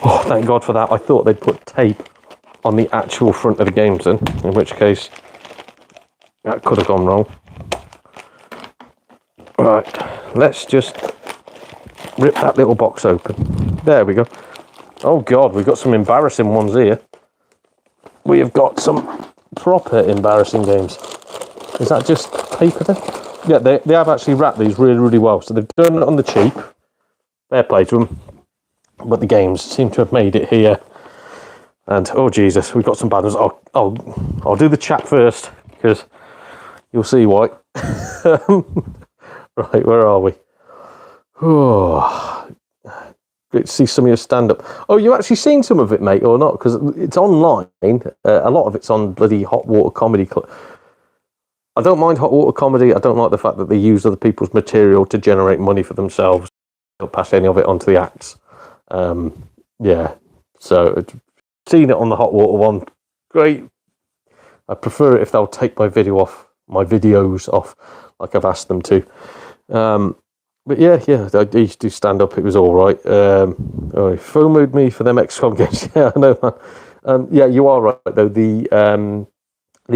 Oh, thank God for that. I thought they'd put tape on the actual front of the games then, in which case that could have gone wrong. Right, let's just rip that little box open. There we go. Oh God, we've got some embarrassing ones here. We have got some proper embarrassing games. Is that just paper then? Yeah, they have actually wrapped these really, really well. So they've done it on the cheap. Fair play to them. But the games seem to have made it here. And oh Jesus, we've got some bad ones. I'll do the chat first because you'll see why. Right, where are we? Oh, great to see some of your stand-up. Oh, you actually seen some of it, mate, or not? Because it's online. A lot of it's on bloody Hot Water Comedy Club. I don't mind Hot Water Comedy. I don't like the fact that they use other people's material to generate money for themselves. Don't pass any of it onto the acts. Yeah, so seen it on the Hot Water one. Great. I prefer it if they'll take my videos off, like I've asked them to. But yeah, I used to stand up. It was all right. FOMO'd me for them XCOM games. Yeah, I know, man. Yeah, you are right though. The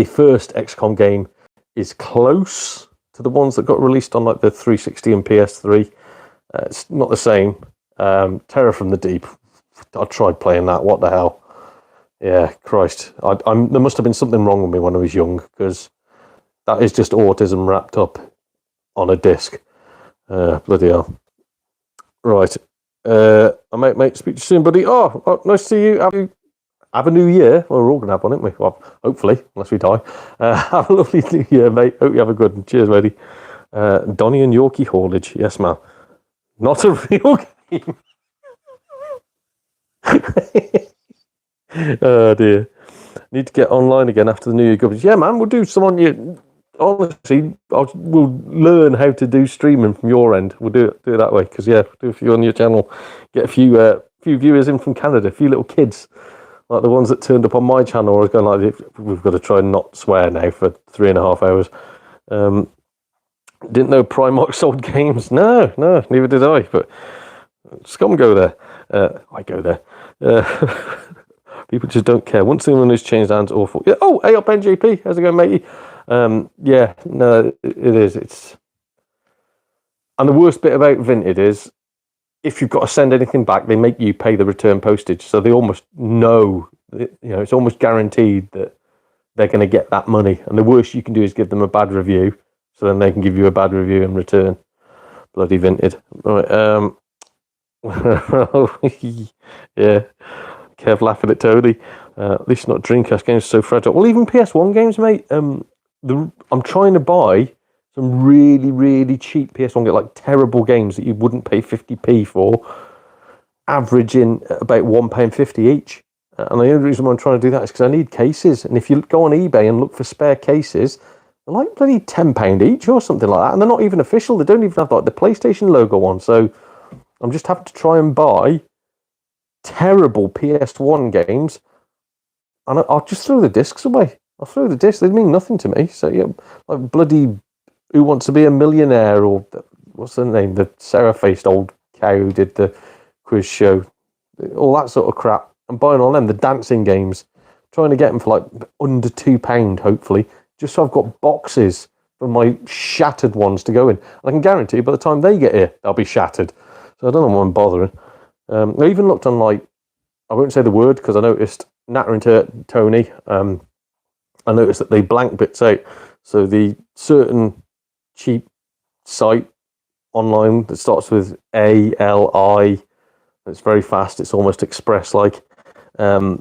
first XCOM game is close to the ones that got released on like the 360 and PS3. It's not the same. Terror from the Deep. I tried playing that. What the hell? Yeah, Christ. There must have been something wrong with me when I was young because that is just autism wrapped up on a disc. Bloody hell. Right. I might speak to you soon, buddy. Oh, nice to see you. Have a new year. Well, we're all going to have one, aren't we? Well, hopefully, unless we die. Have a lovely new year, mate. Hope you have a good one. Cheers, matey. Donny and Yorkie haulage. Yes, ma'am. Not a real game. Oh, dear. Need to get online again after the New Year coverage. Yeah, man, we'll do some on you. Honestly, we'll learn how to do streaming from your end. We'll do it that way. Because, yeah, we'll do a few on your channel. Get a few viewers in from Canada. A few little kids. Like the ones that turned up on my channel. I was going like, we've got to try and not swear now for 3.5 hours. Didn't know Primark sold games. No, neither did I. But scum go there. I go there. People just don't care. Once someone who's changed hands, awful. Yeah. Oh, hey up NJP. How's it going, matey? Yeah, no, it is. And the worst bit about Vinted is if you've got to send anything back, they make you pay the return postage. So they almost know, it's almost guaranteed that they're going to get that money. And the worst you can do is give them a bad review. So then they can give you a bad review in return. Bloody Vinted. Right. Yeah. Kev laughing at Tony. At least not Dreamcast games so fragile. Well, even PS1 games, mate. I'm trying to buy some really, really cheap PS1 games, like terrible games that you wouldn't pay 50p for, averaging about £1.50 each. And the only reason why I'm trying to do that is because I need cases. And if you go on eBay and look for spare cases, they're like bloody £10 each or something like that. And they're not even official. They don't even have like the PlayStation logo on. So I'm just having to try and buy terrible PS1 games. And I'll just throw the discs away. I'll throw the discs. They mean nothing to me. So, yeah, like bloody Who Wants to Be a Millionaire or what's the name? The Sarah-faced old cow who did the quiz show. All that sort of crap. I'm buying all them. The dancing games. Trying to get them for like under £2, hopefully. Just so I've got boxes for my shattered ones to go in. And I can guarantee by the time they get here, they'll be shattered. So I don't know why I'm bothering. I even looked on like, I won't say the word because I noticed Natter and Tony, I noticed that they blank bits out. So the certain cheap site online that starts with ALI, it's very fast, it's almost express-like. I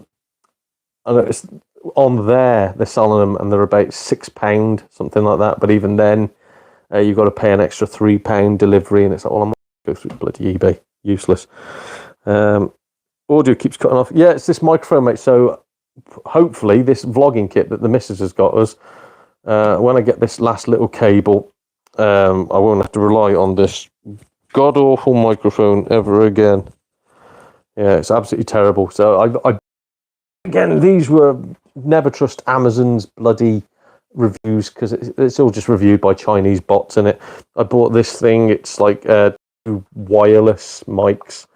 noticed on there, they're selling them and they're about £6, something like that. But even then, you've got to pay an extra £3 delivery. And it's like, well, I'm not going to go through bloody eBay. Useless. Audio keeps cutting off. Yeah, it's this microphone, mate. So hopefully this vlogging kit that the missus has got us, when I get this last little cable, I won't have to rely on this god-awful microphone ever again. Yeah, it's absolutely terrible. So again, these were, never trust Amazon's bloody reviews, because it's all just reviewed by Chinese bots in it. I bought this thing. It's like two wireless mics.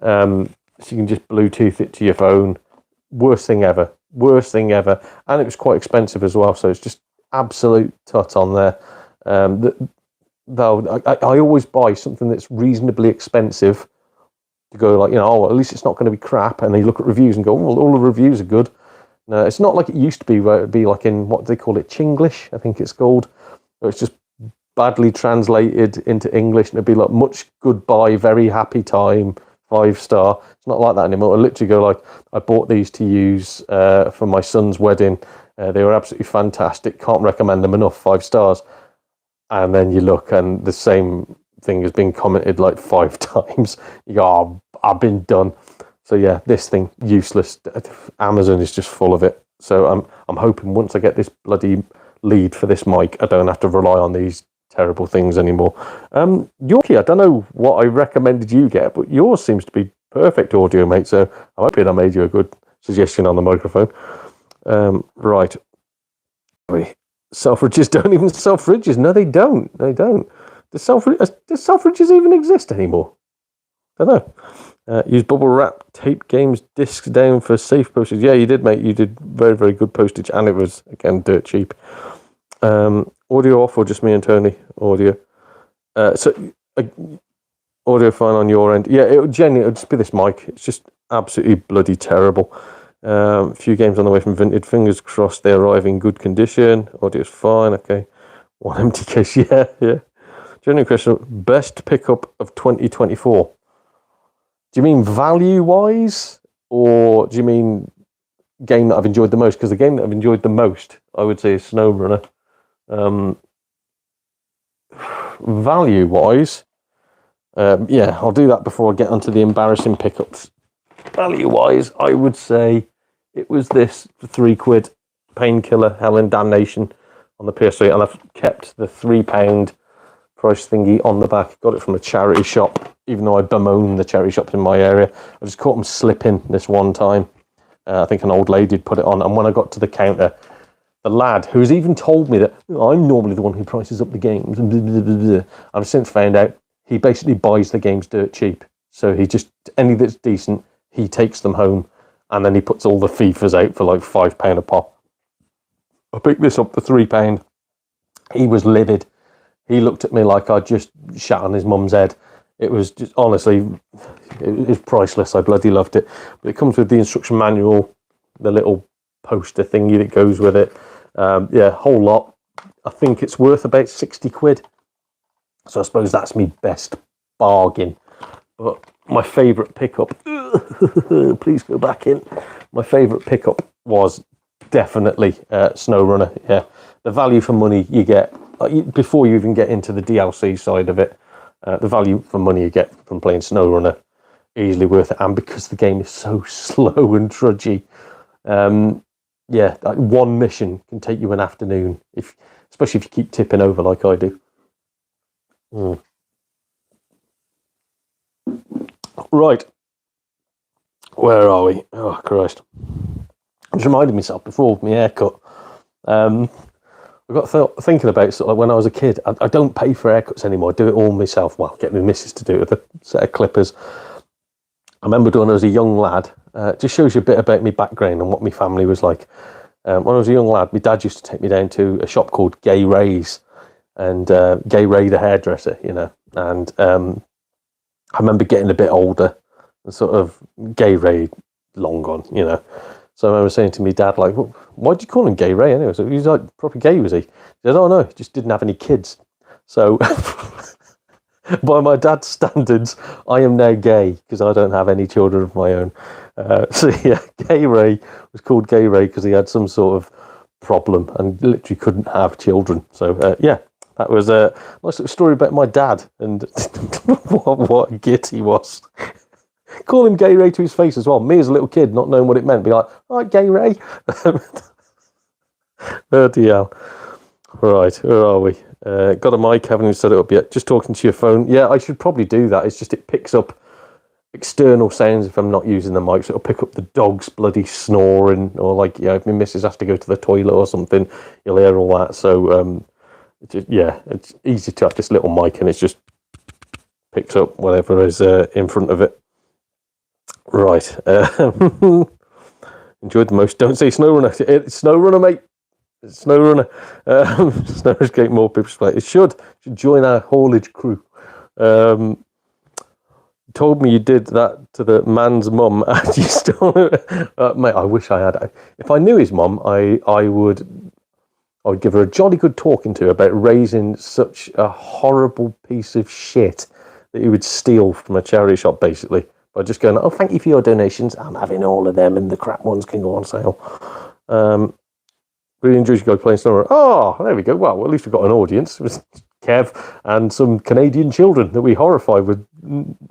So you can just Bluetooth it to your phone. Worst thing ever. And it was quite expensive as well. So it's just absolute tut on there. Though I always buy something that's reasonably expensive to go like, at least it's not going to be crap. And then you look at reviews and go, well, all the reviews are good. No, it's not like it used to be, where it'd be like in, what do they call it, Chinglish, I think it's called. So it's just badly translated into English, and it'd be like, much goodbye, very happy time, 5-star. It's not like that anymore. I literally go like, I bought these to use for my son's wedding. They were absolutely fantastic. Can't recommend them enough, 5 stars. And then you look, and the same thing has been commented like 5 times. You go, oh, I've been done. So yeah, this thing, useless. Amazon is just full of it. So I'm hoping once I get this bloody lead for this mic, I don't have to rely on these terrible things anymore. Yorkie, I don't know what I recommended you get, but yours seems to be perfect audio, mate. So I'm hoping I made you a good suggestion on the microphone. Right. Selfridges don't even sell fridges. No, they don't. Does Selfridges even exist anymore? I don't know. Use bubble wrap, tape games discs down for safe postage. Yeah, you did, mate. You did very, very good postage, and it was, again, dirt cheap. Audio off, or just me and Tony? Audio. Audio fine on your end. Yeah, it'll just be this mic. It's just absolutely bloody terrible. A few games on the way from Vinted. Fingers crossed they arrive in good condition. Audio's fine. Okay. One empty case. Yeah. Genuine question. Best pickup of 2024. Do you mean value-wise, or do you mean game that I've enjoyed the most? Because the game that I've enjoyed the most, I would say, is SnowRunner. Value-wise, I'll do that before I get onto the embarrassing pickups. Value-wise, I would say it was this £3 Painkiller Hell and Damnation on the PS3, and I've kept the £3 price thingy on the back. Got it from a charity shop, even though I bemoan the charity shops in my area. I just caught them slipping this one time. I think an old lady had put it on, and when I got to the counter, the lad, who's even told me that I'm normally the one who prices up the games, and I've since found out he basically buys the games dirt cheap. So he just, any that's decent, he takes them home, and then he puts all the FIFAs out for like £5 a pop. I picked this up for £3. He was livid. He looked at me like I'd just shat on his mum's head. It was just, honestly, it was priceless. I bloody loved it. But it comes with the instruction manual, the little poster thingy that goes with it. Whole lot. I think it's worth about £60. So I suppose that's my best bargain. But my favourite pickup, please go back in. My favourite pickup was definitely SnowRunner. Yeah, the value for money you get, before you even get into the DLC side of it, the value for money you get from playing SnowRunner, easily worth it. And because the game is so slow and trudgy, like one mission can take you an afternoon, especially if you keep tipping over like I do. Right, where are we? Oh Christ! I just reminded myself before my haircut. I got thinking about sort of like when I was a kid. I don't pay for haircuts anymore. I do it all myself. Well, get my missus to do it with a set of clippers. I remember doing it as a young lad. Just shows you a bit about my background and what my family was like. When I was a young lad, my dad used to take me down to a shop called Gay Ray's, and Gay Ray the hairdresser, and I remember getting a bit older and sort of Gay Ray long gone, So I remember saying to me dad, like, well, why'd you call him Gay Ray anyway? So he was like, proper gay, was he? He said, oh no, he just didn't have any kids. So by my dad's standards, I am now gay because I don't have any children of my own. Gay Ray was called Gay Ray because he had some sort of problem and literally couldn't have children. So that was a nice little story about my dad and what a git he was. Call him Gay Ray to his face as well. Me as a little kid, not knowing what it meant, be like, all right, Gay Ray. Oh dear. Right, where are we? Got a mic, haven't even set it up yet. Just talking to your phone. Yeah, I should probably do that. It's just it picks up external sounds if I'm not using the mic. So it'll pick up the dog's bloody snoring, or like, if my missus has to go to the toilet or something, you'll hear all that. So, it's easy to have this little mic and it's just picks up whatever is in front of it. Right. Enjoyed the most. Don't say SnowRunner. It's SnowRunner, mate. It's SnowRunner. Snowrunner's getting more people to play. It should join our haulage crew. Told me you did that to the man's mum, and you still, mate. I wish I had. If I knew his mum, I would give her a jolly good talking to about raising such a horrible piece of shit that he would steal from a charity shop, basically, by just going, oh, thank you for your donations. I'm having all of them, and the crap ones can go on sale. Really enjoys you guys playing SnowRunner. Oh, there we go. Well, at least we've got an audience. It was Kev and some Canadian children that we horrify with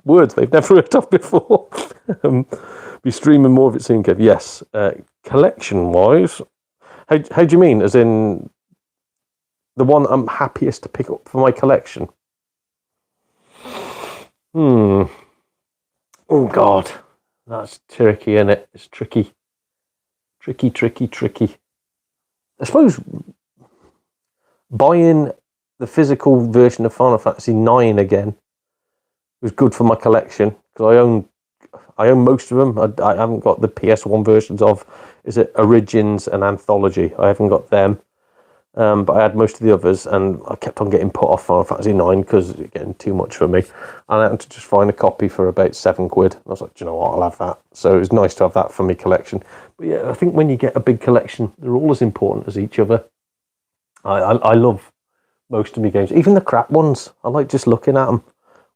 words they've never heard of before. Be streaming more of it soon, Kev. Yes. Collection-wise, how do you mean? As in the one I'm happiest to pick up for my collection? Oh, God. That's tricky, isn't it? It's tricky. Tricky. I suppose buying the physical version of Final Fantasy IX again was good for my collection, because I own most of them. I haven't got the PS1 versions of, is it Origins and Anthology? I haven't got them, but I had most of the others, and I kept on getting put off Final Fantasy IX because it was getting too much for me. And I had to just find a copy for about £7. I was like, do you know what, I'll have that. So it was nice to have that for my collection. But yeah, I think when you get a big collection, they're all as important as each other. I love most of my games, even the crap ones. I like just looking at them.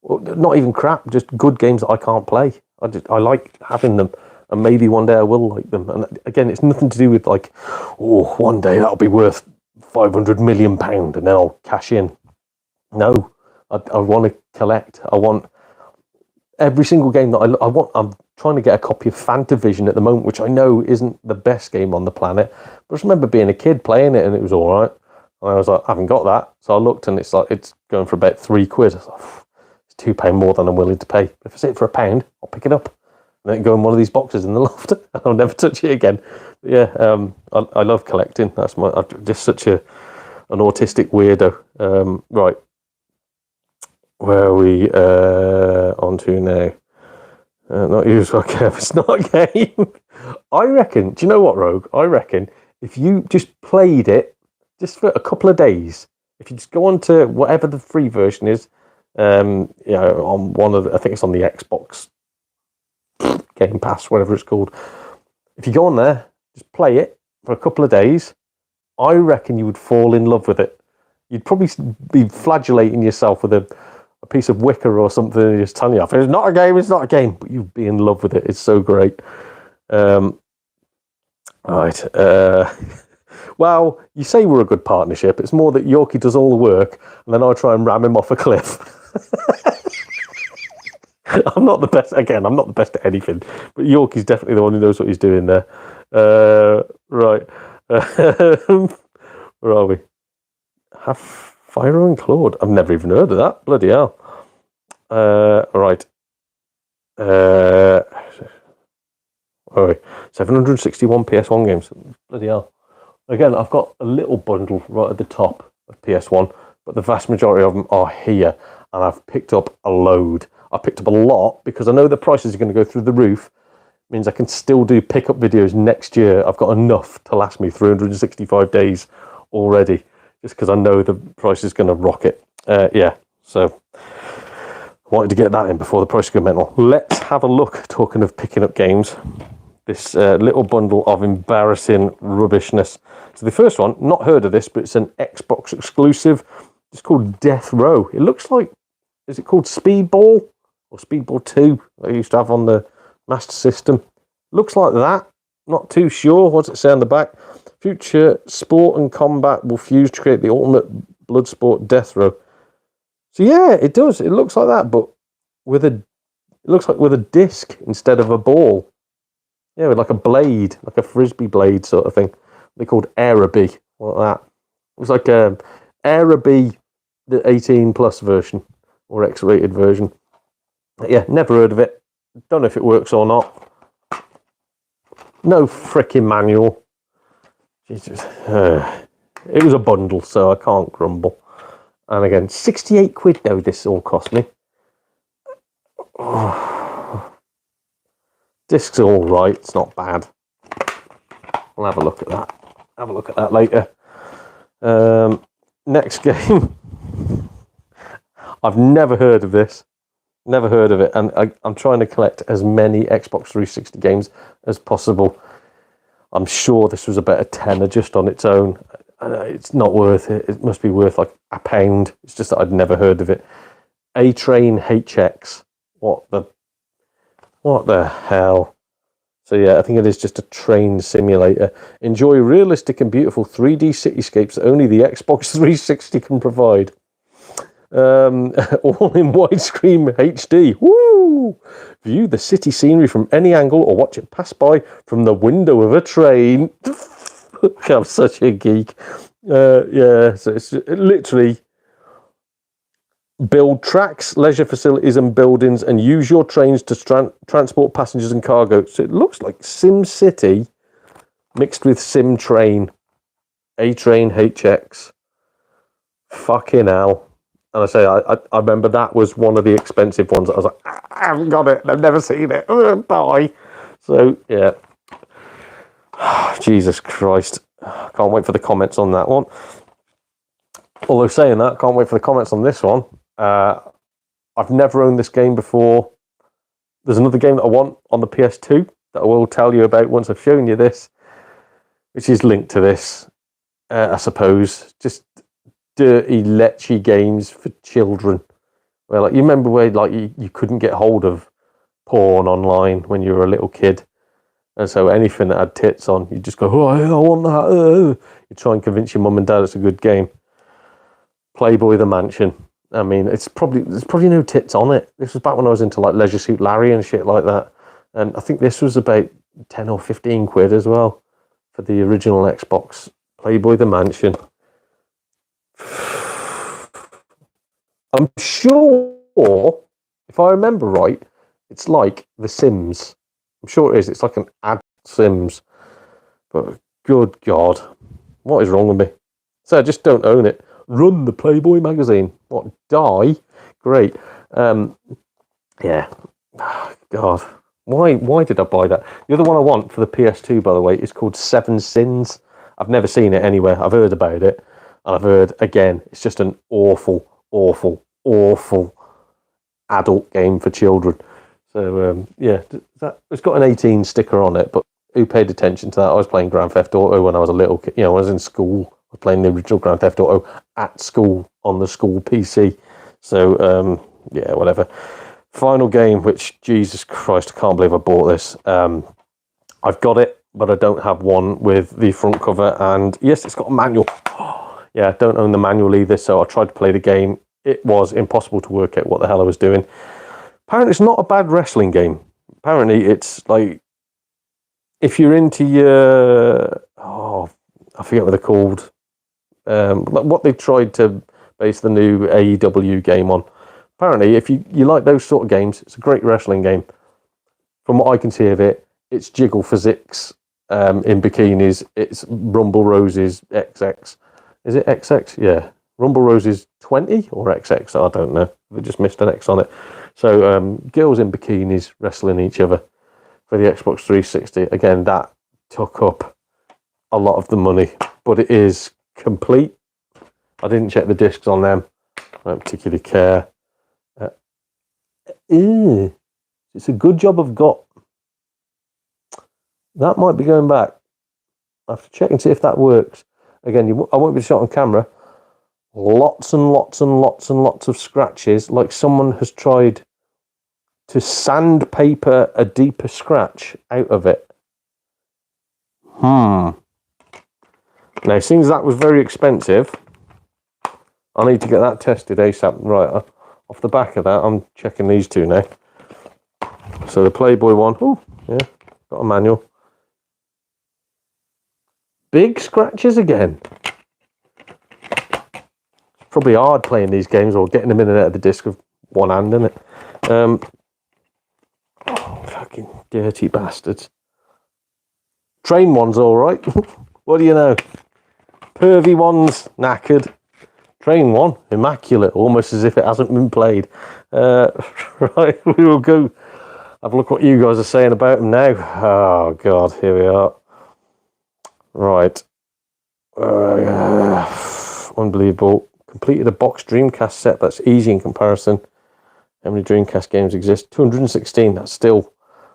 Well, not even crap, just good games that I can't play. I like having them, and maybe one day I will like them. And again, it's nothing to do with like, oh, one day that'll be worth £500 million and then I'll cash in. No, I want to collect. I want every single game that I want. I'm trying to get a copy of Fantavision at the moment, which I know isn't the best game on the planet. But I just remember being a kid playing it, and it was all right. And I was like, I haven't got that. So I looked, and it's going for about £3. I was like, it's £2 more than I'm willing to pay. If I see it for £1, I'll pick it up and then go in one of these boxes in the loft, and I'll never touch it again. But yeah, I love collecting. I'm just such an autistic weirdo. Right. Where are we on to now? Not usual, Kev. It's not a game. I reckon, do you know what, Rogue? I reckon if you just played it just for a couple of days, if you just go on to whatever the free version is, on one of I think it's on the Xbox Game Pass, whatever it's called. If you go on there, just play it for a couple of days, I reckon you would fall in love with it. You'd probably be flagellating yourself with a piece of wicker or something and just telling you off. It's not a game, but you'd be in love with it. It's so great. Right. Well, you say we're a good partnership. It's more that Yorkie does all the work and then I try and ram him off a cliff. I'm not the best. Again, I'm not the best at anything, but Yorkie's definitely the one who knows what he's doing there. Right. Where are we? Have Fyro and Claude. I've never even heard of that. Bloody hell. Right. All right. 761 PS1 games. Bloody hell. Again, I've got a little bundle right at the top of PS1, but the vast majority of them are here, and I've picked up a load. I picked up a lot because I know the prices are going to go through the roof. It means I can still do pickup videos next year. I've got enough to last me 365 days already, just because I know the price is going to rocket. So I wanted to get that in before the price go mental. Let's have a look, talking of picking up games, this little bundle of embarrassing rubbishness. So the first one, not heard of this, but it's an Xbox exclusive. It's called Death Row. It looks like, is it called Speedball or Speedball 2? I used to have on the Master System. Looks like that. Not too sure. What's it say on the back? Future sport and combat will fuse to create the ultimate blood sport Death Row. So yeah, it does. It looks like that, but with a It looks like with a disc instead of a ball. Yeah, with like a blade, like a frisbee blade sort of thing. They're called Aerobee, like that. It was like a Aerobee, the 18 plus version or X-rated version. But yeah, never heard of it. Don't know if it works or not. No frickin' manual. Jesus. It was a bundle, so I can't grumble. And again, 68 quid though this all cost me. Oh. Discs are all right, it's not bad. We'll have a look at that. Have a look at that later. Next game. I've never heard of this. Never heard of it. And I'm trying to collect as many Xbox 360 games as possible. I'm sure this was about a tenner just on its own. It's not worth it. It must be worth like £1. It's just that I'd never heard of it. A-Train HX. What the hell? So yeah, I think it is just a train simulator. Enjoy realistic and beautiful 3D cityscapes that only the Xbox 360 can provide. All in widescreen HD. Woo! View the city scenery from any angle or watch it pass by from the window of a train. I'm such a geek. Yeah, so it's literally build tracks, leisure facilities and buildings and use your trains to transport passengers and cargo. So it looks like Sim City mixed with Sim Train. A-Train HX. Fucking hell. And I say, I remember that was one of the expensive ones. I was like, I haven't got it. I've never seen it. Bye. So, yeah. Jesus Christ. Can't wait for the comments on that one. Although saying that, can't wait for the comments on this one. I've never owned this game before. There's another game that I want on the PS2 that I will tell you about once I've shown you this, which is linked to this, I suppose. Just dirty, lechy games for children. Where, like, you remember where like you couldn't get hold of porn online when you were a little kid, and so anything that had tits on, you just go, oh, I want that. You try and convince your mum and dad it's a good game. Playboy the Mansion. I mean, there's probably no tits on it. This was back when I was into like Leisure Suit Larry and shit like that, and I think this was about 10 or 15 quid as well for the original Xbox. Playboy the Mansion. I'm sure, if I remember right, it's like The Sims. I'm sure it is. It's like an ad Sims. But good God, what is wrong with me? So I just don't own it. Run the Playboy magazine. What, die? Great. Yeah. God. Why did I buy that? The other one I want for the PS2, by the way, is called Seven Sins. I've never seen it anywhere. I've heard about it. And I've heard, again, it's just an awful, awful, awful adult game for children. So, yeah, it's got an 18 sticker on it, but who paid attention to that? I was playing Grand Theft Auto when I was a little kid. You know, when I was in school, I was playing the original Grand Theft Auto at school on the school PC. So, yeah, whatever. Final game, which, Jesus Christ, I can't believe I bought this. I've got it, but I don't have one with the front cover. And yes, it's got a manual. Yeah, I don't own the manual either, so I tried to play the game. It was impossible to work out what the hell I was doing. Apparently, it's not a bad wrestling game. Apparently, it's like, if you're into your... Oh, I forget what they're called. What they tried to base the new AEW game on. Apparently, if you like those sort of games, it's a great wrestling game. From what I can see of it, it's jiggle physics in bikinis. It's Rumble Roses XX. Is it XX? Yeah. Rumble Roses 20 or XX? I don't know. They just missed an X on it. So girls in bikinis wrestling each other for the Xbox 360. Again, that took up a lot of the money, but it is complete. I didn't check the discs on them. I don't particularly care. It's a good job I've got. That might be going back. I have to check and see if that works. Again, I won't be shot on camera. Lots and lots and lots and lots of scratches, like someone has tried to sandpaper a deeper scratch out of it. Now, since that was very expensive, I need to get that tested ASAP. Right, off the back of that, I'm checking these two now. So the Playboy one, oh yeah, got a manual. Big scratches again. Probably hard playing these games or getting them in and out of the disc with one hand, isn't it? Oh, fucking dirty bastards. Train one's all right. What do you know? Pervy one's knackered. Train one, immaculate, almost as if it hasn't been played. Right, we will go have a look what you guys are saying about them now. Oh, God, here we are. Right. Unbelievable. Completed a box Dreamcast set. That's easy in comparison. How many Dreamcast games exist? 216. That's still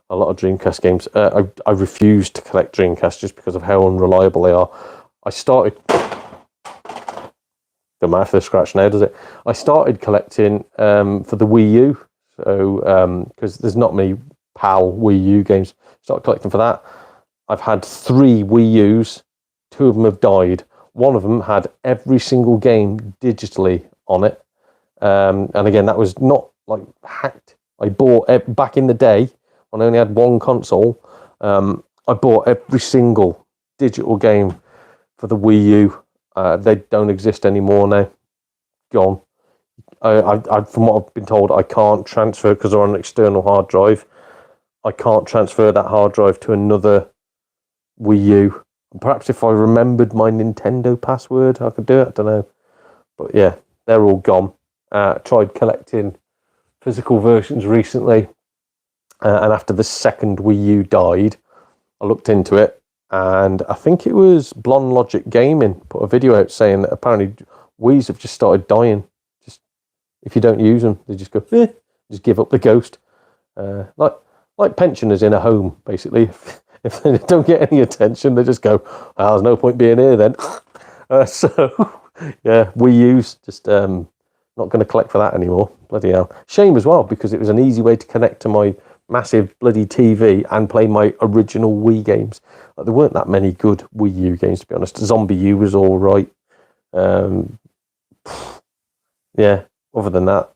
a lot of Dreamcast games. I refuse to collect Dreamcast just because of how unreliable they are. I started... Don't matter if they're scratched now, does it? I started collecting for the Wii U. So, because there's not many PAL Wii U games. Started collecting for that. I've had 3 Wii U's. 2 of them have died. One of them had every single game digitally on it. And again, that was not like hacked. I bought, back in the day, when I only had one console, I bought every single digital game for the Wii U. They don't exist anymore now. Gone. From what I've been told, I can't transfer because they're on an external hard drive. I can't transfer that hard drive to another Wii U. Perhaps if I remembered my Nintendo password, I could do it. I don't know. But yeah, they're all gone. Tried collecting physical versions recently. And after the second Wii U died, I looked into it. And I think it was Blonde Logic Gaming put a video out saying that apparently Wii's have just started dying. Just if you don't use them, they just go, just give up the ghost. Like pensioners in a home, basically. If they don't get any attention, they just go, there's no point being here then. So, yeah, Wii U's just not going to collect for that anymore. Bloody hell. Shame as well, because it was an easy way to connect to my massive bloody TV and play my original Wii games. There weren't that many good Wii U games, to be honest. Zombie U was all right. Yeah, other than that,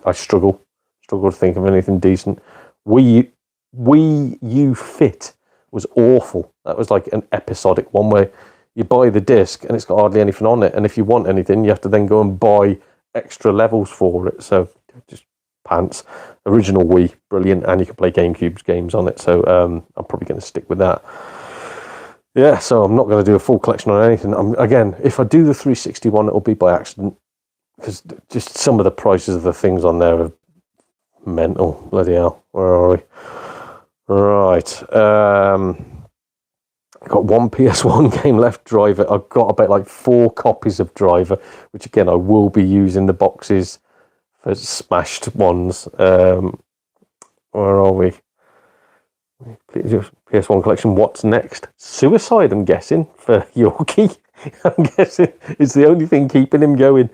I struggle to think of anything decent. Wii U Fit was awful. That was like an episodic one where you buy the disc and it's got hardly anything on it. And if you want anything, you have to then go and buy extra levels for it. So just pants. Original Wii, brilliant, and you can play GameCube's games on it. So I'm probably going to stick with that. Yeah, so I'm not going to do a full collection on anything. Again, if I do the 360 one, it'll be by accident because just some of the prices of the things on there are mental. Bloody hell, where are we? Right. I've got one PS1 game left, Driver. I've got about like 4 copies of Driver, which again I will be using the boxes for smashed ones. Where are we? PS1 collection. What's next? Suicide, I'm guessing, for Yorkie. I'm guessing it's the only thing keeping him going.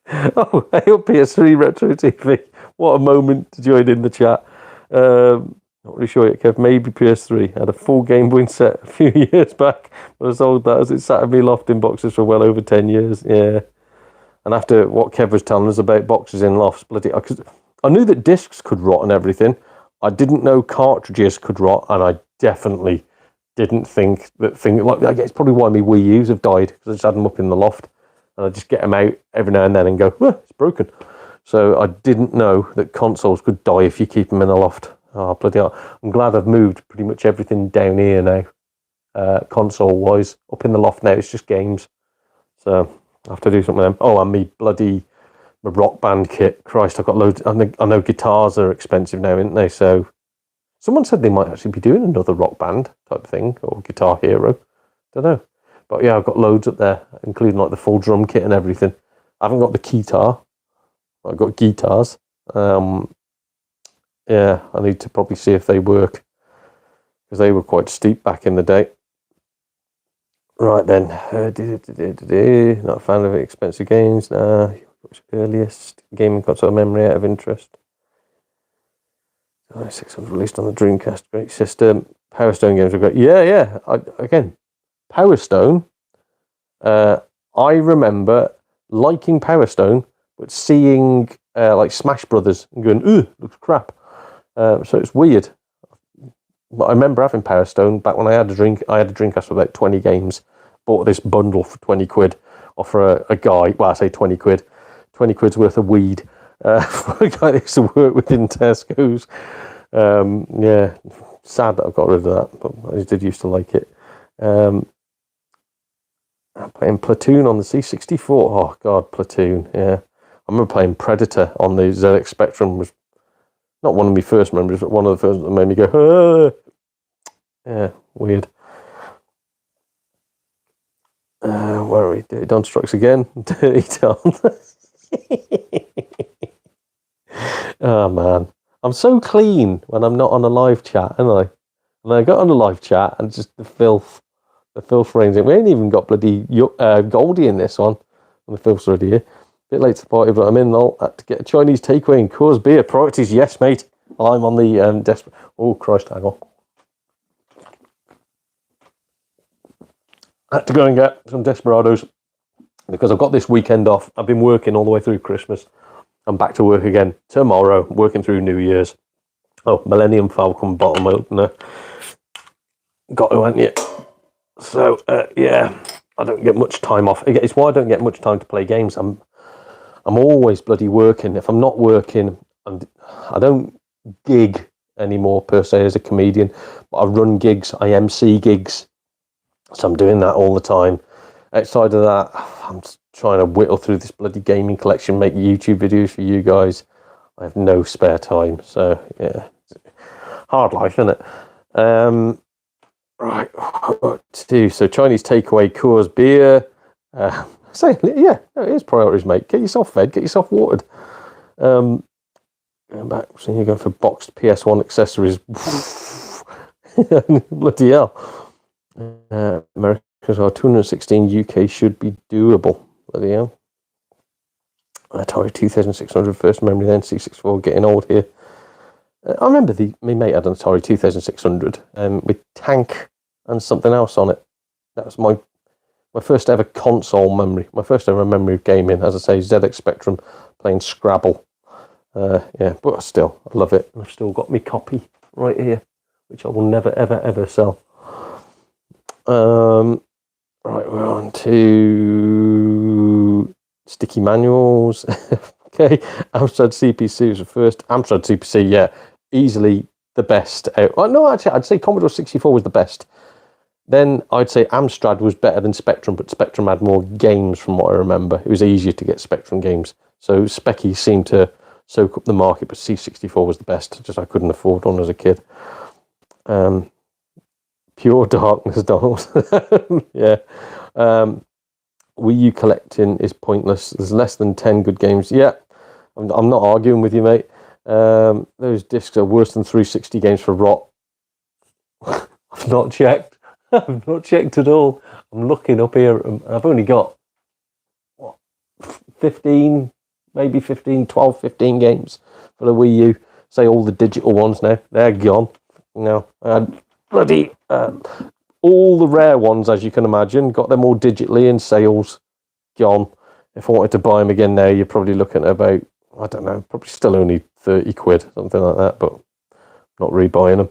Oh, hey, PS3 Retro TV. What a moment to join in the chat. Not really sure yet, Kev. Maybe PS3. I had a full Game Boy set a few years back, but I sold that as it sat in my loft in boxes for well over 10 years. Yeah. And after what Kev was telling us about boxes in lofts, because I knew that discs could rot and everything. I didn't know cartridges could rot, and I definitely didn't think that things like that. It's probably why my Wii U's have died, because I just had them up in the loft, and I just get them out every now and then and go, it's broken. So I didn't know that consoles could die if you keep them in the loft. Oh, bloody hell. I'm glad I've moved pretty much everything down here now, console-wise. Up in the loft now, it's just games. So I have to do something with them. Oh, and my Rock Band kit. Christ, I've got loads. I know guitars are expensive now, aren't they? So someone said they might actually be doing another Rock Band type thing, or Guitar Hero. Don't know. But yeah, I've got loads up there, including like the full drum kit and everything. I haven't got the guitar. I've got guitars. Yeah, I need to probably see if they work, because they were quite steep back in the day. Right then, not a fan of expensive games. Nah, earliest gaming console memory out of interest. 600 released on the Dreamcast, great system. Power Stone games are great. Yeah. Again, Power Stone. I remember liking Power Stone, but seeing like Smash Brothers and going, ooh, looks crap. So it's weird. But I remember having Power Stone back when I had a drink. I had a drink after about 20 games. Bought this bundle for 20 quid off a guy. Well, I say 20 quid. 20 quid's worth of weed for a guy that used to work within Tesco's. Yeah, sad that I've got rid of that, but I did used to like it. Playing Platoon on the C64. Oh, God, Platoon, yeah. I remember playing Predator on the ZX Spectrum. Was not one of my first memories, but one of the first that made me go, ah! Yeah, weird. Where are we? Dirty Don Strikes Again. Dirty Don. Oh, man. I'm so clean when I'm not on a live chat, aren't I? And I got on a live chat and just the filth reigns in. We ain't even got bloody Goldie in this one. And the filth's already here. Bit late to the party, but I'm in. I'll have to get a Chinese takeaway and Coors beer. Priorities, yes, mate. I'm on the desperate. Oh, Christ, hang on. I had to go and get some Desperados because I've got this weekend off. I've been working all the way through Christmas. I'm back to work again tomorrow, working through New Year's. Oh, Millennium Falcon bottom opener. Got to, haven't you? So, yeah, I don't get much time off. It's why I don't get much time to play games. I'm always bloody working. If I'm not working, I don't gig anymore per se as a comedian, but I run gigs, I MC gigs. So I'm doing that all the time. Outside of that, I'm trying to whittle through this bloody gaming collection, make YouTube videos for you guys. I have no spare time. So, yeah, hard life, isn't it? Right, what to do? So Chinese takeaway, Coors beer. Yeah, it is priorities, mate. Get yourself fed, get yourself watered. Going back, so you're going for boxed PS1 accessories. Bloody hell. America's are 216, UK should be doable. Bloody hell. Atari 2600 first memory, then C64, getting old here. I remember my mate had an Atari 2600 with Tank and something else on it. That was my first ever console memory. My first ever memory of gaming, as I say, ZX Spectrum, playing Scrabble. Yeah, but still, I love it. I've still got my copy right here, which I will never, ever, ever sell. Right, we're on to sticky manuals. Okay, Amstrad CPC was the first. Amstrad CPC, yeah, easily the best. No, actually, I'd say Commodore 64 was the best. Then I'd say Amstrad was better than Spectrum, but Spectrum had more games from what I remember. It was easier to get Spectrum games. So Specky seemed to soak up the market, but C64 was the best. Just I couldn't afford one as a kid. Pure darkness, Donald. Yeah. Wii U collecting is pointless. There's less than 10 good games. Yeah, I'm not arguing with you, mate. Those discs are worse than 360 games for rot. I've not checked. I've not checked at all. I'm looking up here. I've only got, 15, maybe 15, 12, 15 games for the Wii U. Say all the digital ones now. They're gone. No, I had bloody... all the rare ones, as you can imagine, got them all digitally in sales, gone. If I wanted to buy them again now, you're probably looking at about, I don't know, probably still only 30 quid, something like that, but not rebuying them.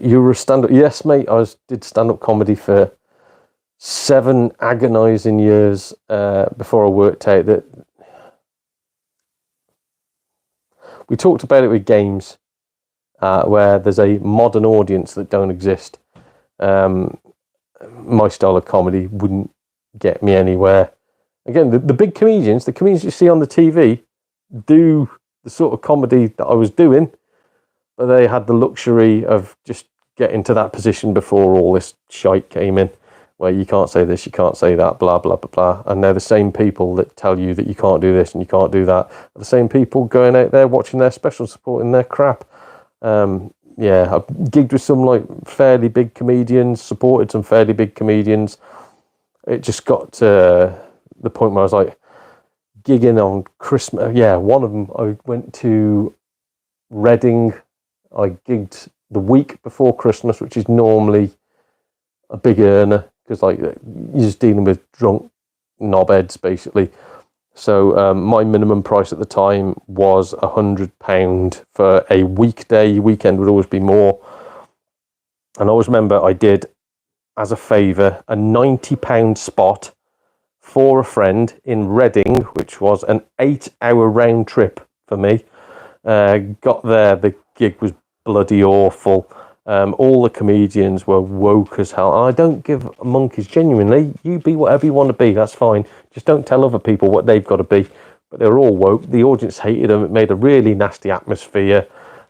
You were a stand-up, yes, mate, did stand-up comedy for 7 agonising years before I worked out that we talked about it with games. Where there's a modern audience that don't exist. My style of comedy wouldn't get me anywhere. Again, the big comedians, the comedians you see on the TV, do the sort of comedy that I was doing, but they had the luxury of just getting to that position before all this shite came in, where you can't say this, you can't say that, blah, blah, blah, blah. And they're the same people that tell you that you can't do this and you can't do that. Are the same people going out there watching their specials, supporting their crap. Yeah, I gigged with some like fairly big comedians, supported some fairly big comedians. It just got to the point where I was like gigging on Christmas. Yeah, one of them, I went to Reading. I gigged the week before Christmas, which is normally a big earner because like you're just dealing with drunk knobheads basically. So my minimum price at the time was £100 for a weekday. Weekend would always be more. And I always remember I did, as a favour, a £90 spot for a friend in Reading, which was an 8-hour round trip for me. Got there, the gig was bloody awful. All the comedians were woke as hell. I don't give monkeys, genuinely. You be whatever you want to be, that's fine. Just don't tell other people what they've got to be. But they were all woke. The audience hated them. It made a really nasty atmosphere.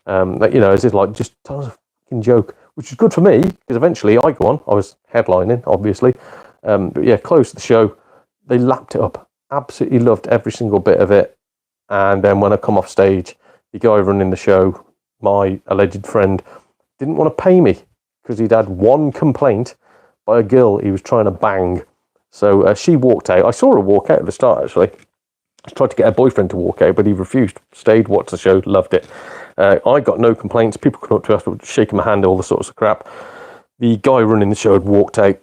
It's just like, just tell us a fucking joke, which is good for me, because eventually I go on. I was headlining, obviously. But yeah, close to the show. They lapped it up. Absolutely loved every single bit of it. And then when I come off stage, the guy running the show, my alleged friend, didn't want to pay me because he'd had one complaint by a girl he was trying to bang. So she walked out. I saw her walk out at the start, actually. I tried to get her boyfriend to walk out, but he refused. Stayed, watched the show, loved it. I got no complaints. People come up to us, shaking my hand, all the sorts of crap. The guy running the show had walked out.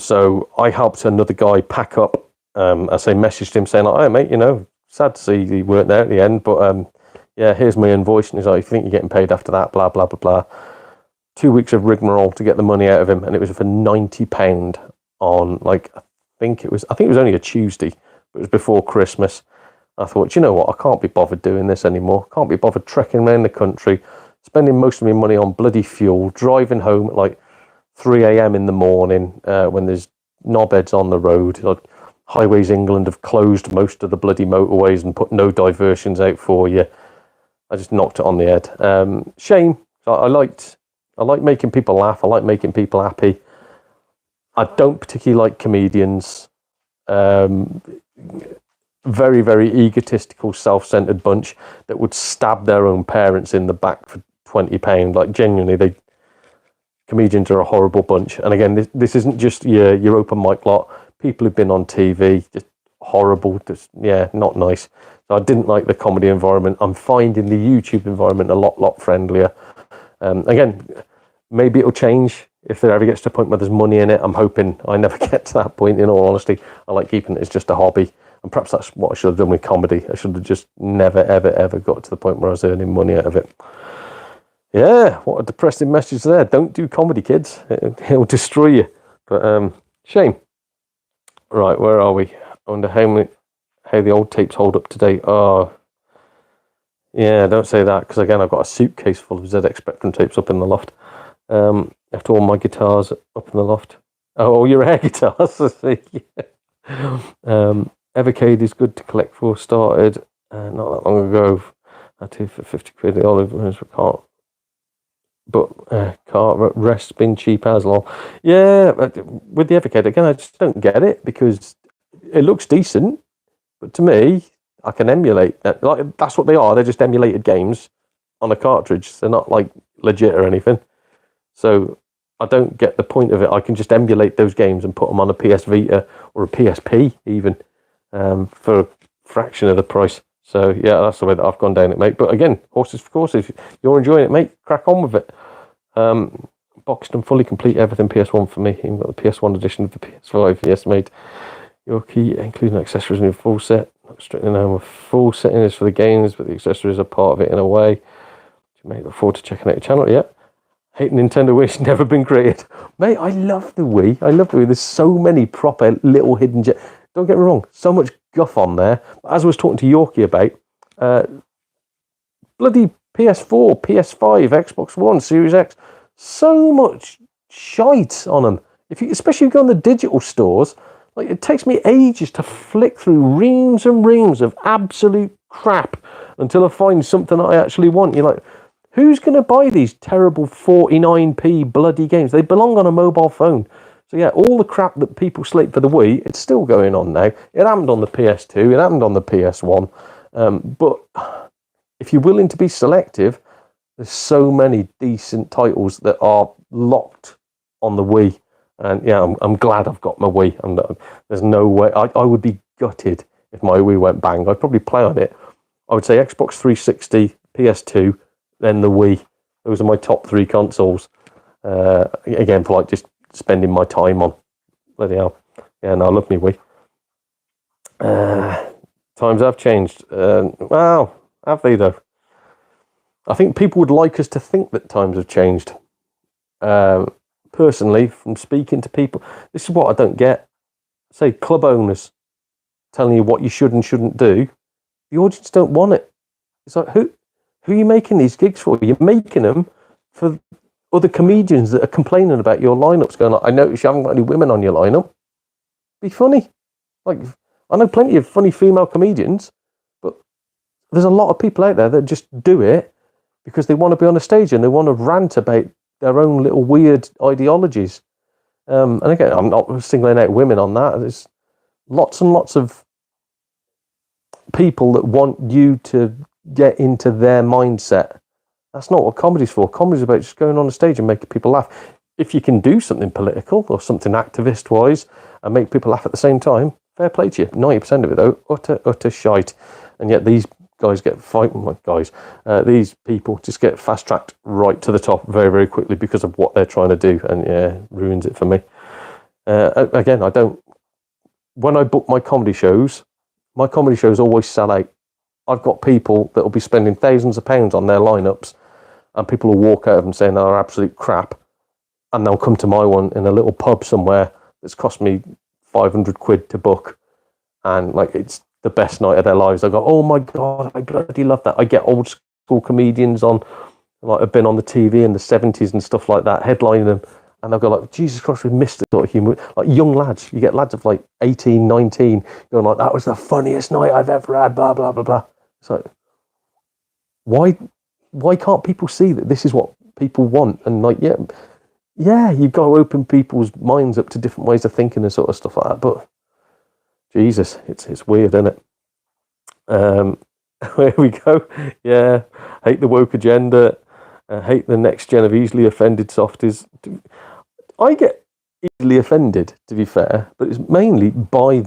So I helped another guy pack up. I messaged him saying, hey, mate, sad to see you weren't there at the end, but yeah, here's my invoice. And he's like, you think you're getting paid after that? Blah, blah, blah, blah. 2 weeks of rigmarole to get the money out of him, and it was for £90 on, I think it was only a Tuesday, but it was before Christmas. I thought, you know what, I can't be bothered doing this anymore. Can't be bothered trekking around the country, spending most of my money on bloody fuel, driving home at 3 a.m. in the morning when there's knobheads on the road. Highways England have closed most of the bloody motorways and put no diversions out for you. I just knocked it on the head. Shame. I like making people laugh. I like making people happy. I don't particularly like comedians. Very, very egotistical, self-centered bunch that would stab their own parents in the back for £20. Genuinely, comedians are a horrible bunch. And again, this isn't just your open mic lot. People who've been on TV, just horrible. Just not nice. So I didn't like the comedy environment. I'm finding the YouTube environment a lot friendlier. Again, maybe it'll change if there ever gets to a point where there's money in it. I'm hoping I never get to that point, in all honesty. I like keeping it as just a hobby. And perhaps that's what I should have done with comedy. I should have just never, ever got to the point where I was earning money out of it. Yeah, what a depressing message there. Don't do comedy, kids. It'll destroy you. But shame. Right, where are we? I wonder how the old tapes hold up today. Oh, yeah, don't say that, because again, I've got a suitcase full of ZX Spectrum tapes up in the loft. After all my guitars up in the loft. Oh, your air guitars. I see. Yeah. Evercade is good to collect for. Started not that long ago. I did for 50 quid. The olive ones for cart. But cart rest's been cheap as well. Yeah, with the Evercade, again, I just don't get it, because it looks decent. But to me, I can emulate that. That's what they are. They're just emulated games on a cartridge. They're not legit or anything. So I don't get the point of it. I can just emulate those games and put them on a PS Vita or a PSP even for a fraction of the price. So yeah, that's the way that I've gone down it, mate. But again, horses for courses. If you're enjoying it, mate, crack on with it. Boxed and fully complete everything PS1 for me. Even got the PS1 edition of the PS5. Yes, mate. Your key, including accessories in your full set. Straight in home, a full setting is for the games, but the accessories are part of it in a way. You may look forward to checking out your channel. Yeah. Hate Nintendo Wii's never been created. Mate, I love the Wii. There's so many proper little hidden gems. Don't get me wrong, so much guff on there. As I was talking to Yorkie about, bloody PS4, PS5, Xbox One, Series X, so much shite on them. Especially if you go on the digital stores, it takes me ages to flick through reams and reams of absolute crap until I find something that I actually want. You're like, who's going to buy these terrible 49p bloody games? They belong on a mobile phone. So yeah, all the crap that people slate for the Wii, it's still going on now. It happened on the PS2, it happened on the PS1. But if you're willing to be selective, there's so many decent titles that are locked on the Wii. And yeah, I'm glad I've got my Wii. There's no way. I would be gutted if my Wii went bang. I'd probably play on it. I would say Xbox 360, PS2, then the Wii. Those are my top three consoles. Again, for just spending my time on. Bloody hell. Yeah, no, I love me Wii. Times have changed. Wow, have they though? I think people would like us to think that times have changed. Personally, from speaking to people, this is what I don't get. Say club owners telling you what you should and shouldn't do. The audience don't want it. It's like, who are you making these gigs for? You're making them for other comedians that are complaining about your lineups, going like, I notice you haven't got any women on your lineup. Be funny. Like, I know plenty of funny female comedians, but there's a lot of people out there that just do it because they want to be on a stage and they want to rant about their own little weird ideologies. And again, I'm not singling out women on that. There's lots and lots of people that want you to get into their mindset. That's not what comedy's for. Comedy's about just going on a stage and making people laugh. If you can do something political or something activist-wise and make people laugh at the same time, fair play to you. 90% of it, though, utter shite. And yet these guys these people just get fast-tracked right to the top very, very quickly because of what they're trying to do. And yeah, ruins it for me. Again, when I book my comedy shows always sell out. I've got people that will be spending thousands of pounds on their lineups, and people will walk out of them saying they're absolute crap, and they'll come to my one in a little pub somewhere that's cost me 500 quid to book, and like it's the best night of their lives. I go, oh my god, I bloody love that. I get old school comedians on, like have been on the TV in the 70s and stuff like that, headlining them, and they'll go like, Jesus Christ, we missed the sort of humour. Like young lads, you get lads of like 18, 19, going like, that was the funniest night I've ever had, blah, blah, blah, blah. It's like, why can't people see that this is what people want? And like, yeah, you've got to open people's minds up to different ways of thinking and sort of stuff like that. But Jesus, it's weird, isn't it? There we go. Yeah, hate the woke agenda. Hate the next gen of easily offended softies. I get easily offended, to be fair, but it's mainly by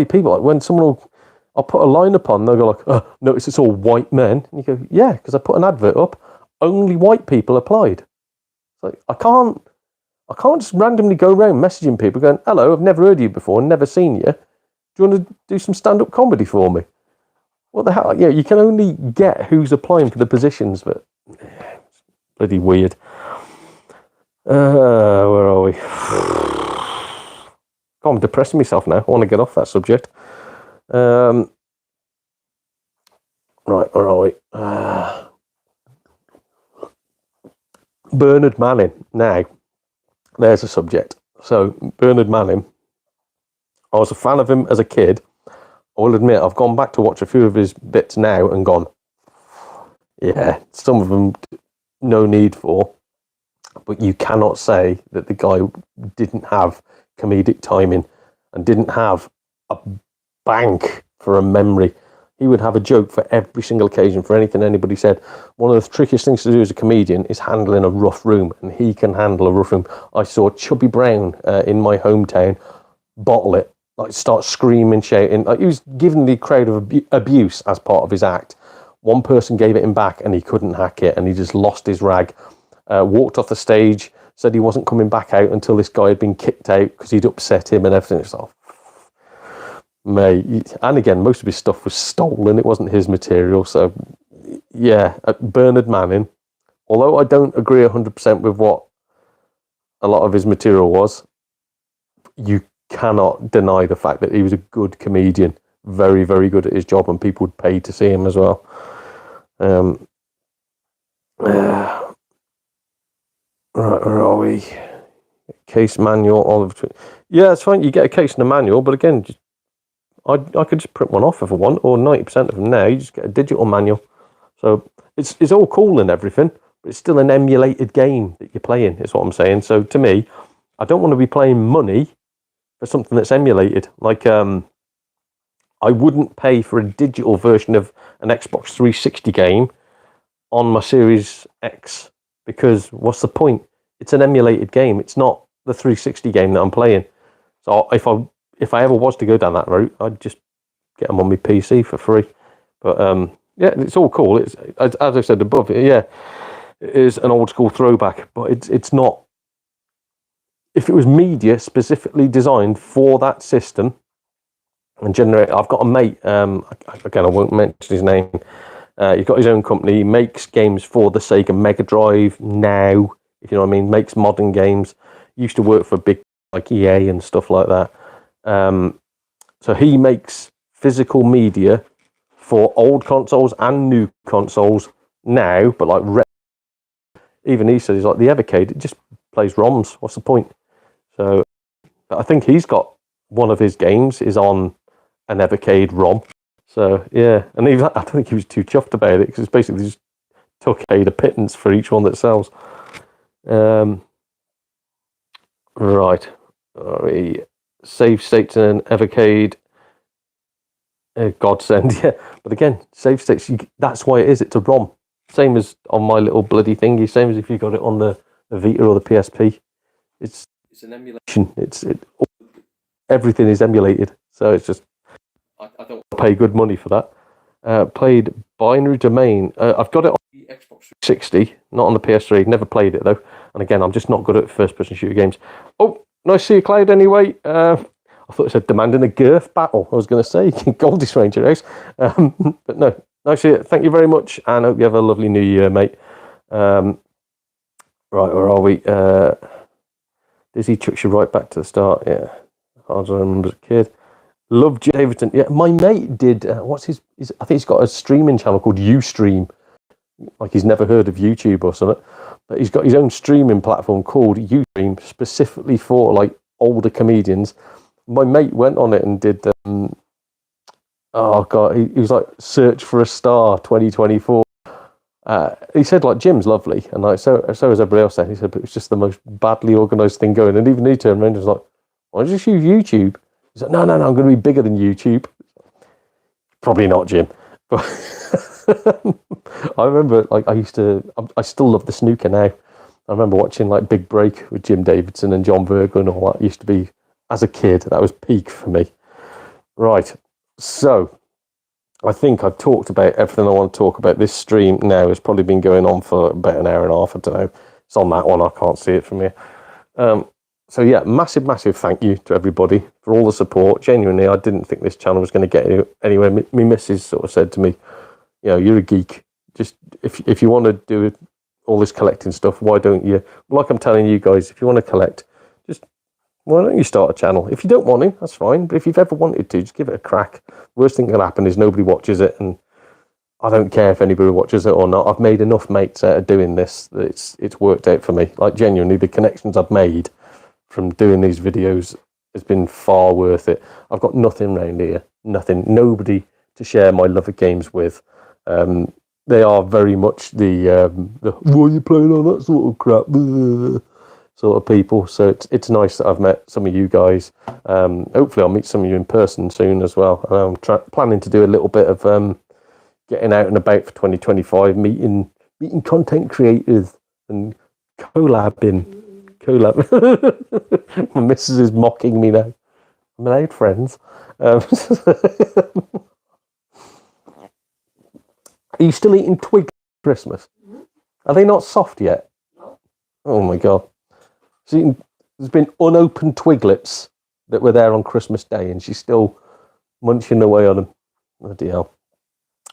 people. Like when I'll put a lineup on, they'll go like, oh, notice it's all white men. And you go, yeah, because I put an advert up, only white people applied. Like I can't just randomly go around messaging people going, hello, I've never heard of you before, never seen you. Do you want to do some stand-up comedy for me? What the hell? Yeah, you can only get who's applying for the positions, but it's bloody weird. Where are we? I'm depressing myself now. I want to get off that subject. Right, where are we? Bernard Manning. Now, there's a subject. So, Bernard Manning, I was a fan of him as a kid. I will admit, I've gone back to watch a few of his bits now and gone, yeah, some of them no need for. But you cannot say that the guy didn't have comedic timing and didn't have a bank for a memory. He would have a joke for every single occasion, for anything anybody said. One of the trickiest things to do as a comedian is handling a rough room, and he can handle a rough room. I saw Chubby Brown in my hometown bottle it, like start screaming, shouting. Like he was giving the crowd of abuse as part of his act. One person gave it him back, and he couldn't hack it, and he just lost his rag. Walked off the stage, said he wasn't coming back out until this guy had been kicked out because he'd upset him and everything. It's like, mate. And again, most of his stuff was stolen. It wasn't his material. So, yeah, Bernard Manning, although I don't agree 100% with what a lot of his material was, you cannot deny the fact that he was a good comedian. Very, very good at his job, and people would pay to see him as well. Right, where are we? Case manual. Yeah, it's fine. You get a case and a manual, but again, I could just print one off if I want, or 90% of them now, you just get a digital manual. So it's all cool and everything, but it's still an emulated game that you're playing, is what I'm saying. So to me, I don't want to be paying money for something that's emulated. Like, I wouldn't pay for a digital version of an Xbox 360 game on my Series X, because what's the point? It's an emulated game. It's not the 360 game that I'm playing. So if I ever was to go down that route, I'd just get them on my PC for free. But yeah, it's all cool. It's, as I said above, yeah, it is an old school throwback, but it's not. If it was media specifically designed for that system, and generate. I've got a mate. Again, I won't mention his name. He's got his own company. He makes games for the Sega Mega Drive now. If you know what I mean, makes modern games. Used to work for big like EA and stuff like that. So he makes physical media for old consoles and new consoles now, but like even he said he's like the Evercade. It just plays ROMs. What's the point? So I think he's got one of his games is on an Evercade ROM. So yeah, and I don't think he was too chuffed about it because it's basically just took a pittance for each one that sells. Right, save states in an Evercade. Godsend, yeah. But again, save states. That's why it is. It's a ROM, same as on my little bloody thingy. Same as if you got it on the Vita or the PSP. It's an emulation. Everything is emulated. So it's just I don't pay good money for that. Played Binary Domain. I've got it on the Xbox 360, not on the PS3. Never played it though. And again, I'm just not good at first-person shooter games. Oh, nice to see you, Cloud. Anyway, I thought it said demanding a girth battle. I was going to say Goldie Stranger House, but no. Nice to see you. Thank you very much, and hope you have a lovely New Year, mate. Right, where are we? Dizzy chucks you right back to the start. Yeah, hard as I remember as a kid. Love Jim Davidson. Yeah, my mate did. What's his? I think he's got a streaming channel called Ustream. Like he's never heard of YouTube or something, but he's got his own streaming platform called Ustream, specifically for like older comedians. My mate went on it and did. Oh god, he was like search for a star 2024. He said like Jim's lovely, and like so as everybody else said. He said, but it was just the most badly organised thing going. And even he turned around and was like, "Why don't you just use YouTube?" He's like, "No, I'm going to be bigger than YouTube." Probably not, Jim. But I remember, like, I still love the snooker now. I remember watching like Big Break with Jim Davidson and John Virgo and all that. It used to be, as a kid, that was peak for me. Right, so I think I've talked about everything I want to talk about. This stream now has probably been going on for about an hour and a half. I don't know. It's on that one. I can't see it from here. So yeah, massive thank you to everybody for all the support. Genuinely, I didn't think this channel was going to get anywhere. My missus sort of said to me, you know, you're a geek. Just if you want to do all this collecting stuff, why don't you? Like I'm telling you guys, if you want to collect, just why don't you start a channel? If you don't want to, that's fine. But if you've ever wanted to, just give it a crack. Worst thing that can happen is nobody watches it, and I don't care if anybody watches it or not. I've made enough mates out of doing this that it's worked out for me. Like genuinely, the connections I've made from doing these videos has been far worth it. I've got nothing around here, nobody to share my love of games with. They are very much the why are you playing on that sort of crap sort of people. So it's nice that I've met some of you guys. Hopefully I'll meet some of you in person soon as well. I'm planning to do a little bit of getting out and about for 2025, meeting content creators and collabing. My missus is mocking me now. I'm allowed friends. Are you still eating twigs for Christmas? Mm-hmm. Are they not soft yet? No. Oh my god. There's been unopened twiglets that were there on Christmas Day, and she's still munching away on them. Bloody hell.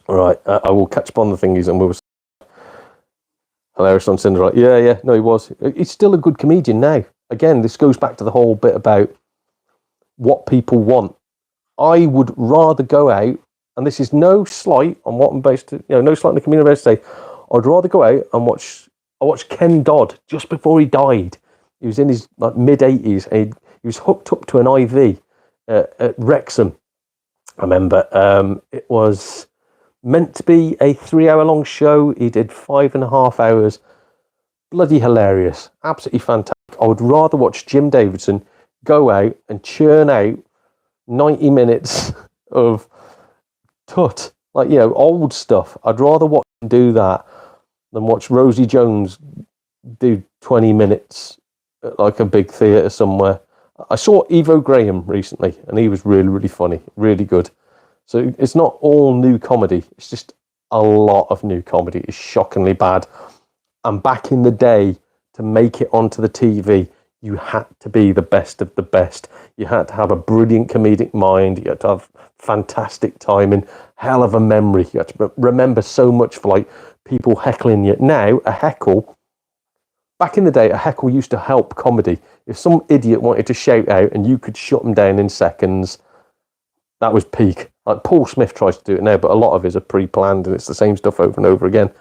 All right, I will catch up on the thingies and we'll. Hilarious on Cinder, right? Yeah, no, he was. He's still a good comedian now. Again, this goes back to the whole bit about what people want. I would rather go out, and this is no slight on what I'm based to, no slight on the comedian I'm based to say. I'd rather go out and watch. I watched Ken Dodd just before he died. He was in his like mid-80s, and he was hooked up to an IV at Wrexham. I remember it was meant to be a 3-hour-long show. He did 5.5 hours. Bloody hilarious. Absolutely fantastic. I would rather watch Jim Davidson go out and churn out 90 minutes of tut, like, old stuff. I'd rather watch him do that than watch Rosie Jones do 20 minutes at like a big theatre somewhere. I saw Evo Graham recently, and he was really, really funny. Really good. So it's not all new comedy. It's just a lot of new comedy. It's shockingly bad. And back in the day, to make it onto the TV, you had to be the best of the best. You had to have a brilliant comedic mind. You had to have fantastic timing, hell of a memory. You had to remember so much for like people heckling you. Now, a heckle, back in the day, a heckle used to help comedy. If some idiot wanted to shout out and you could shut them down in seconds, that was peak. Like Paul Smith tries to do it now, but a lot of it is pre-planned and it's the same stuff over and over again.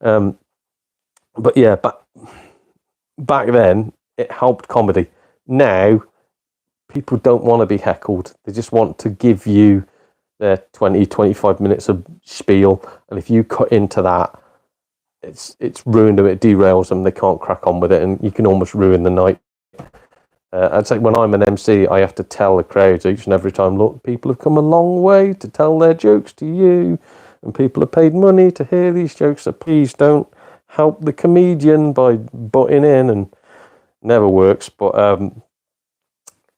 But yeah, back then, it helped comedy. Now, people don't want to be heckled. They just want to give you their 20, 25 minutes of spiel. And if you cut into that, it's ruined them, it derails them, they can't crack on with it, and you can almost ruin the night. I'd say when I'm an MC, I have to tell the crowds each and every time, look, people have come a long way to tell their jokes to you, and people have paid money to hear these jokes, so please don't help the comedian by butting in, and never works. But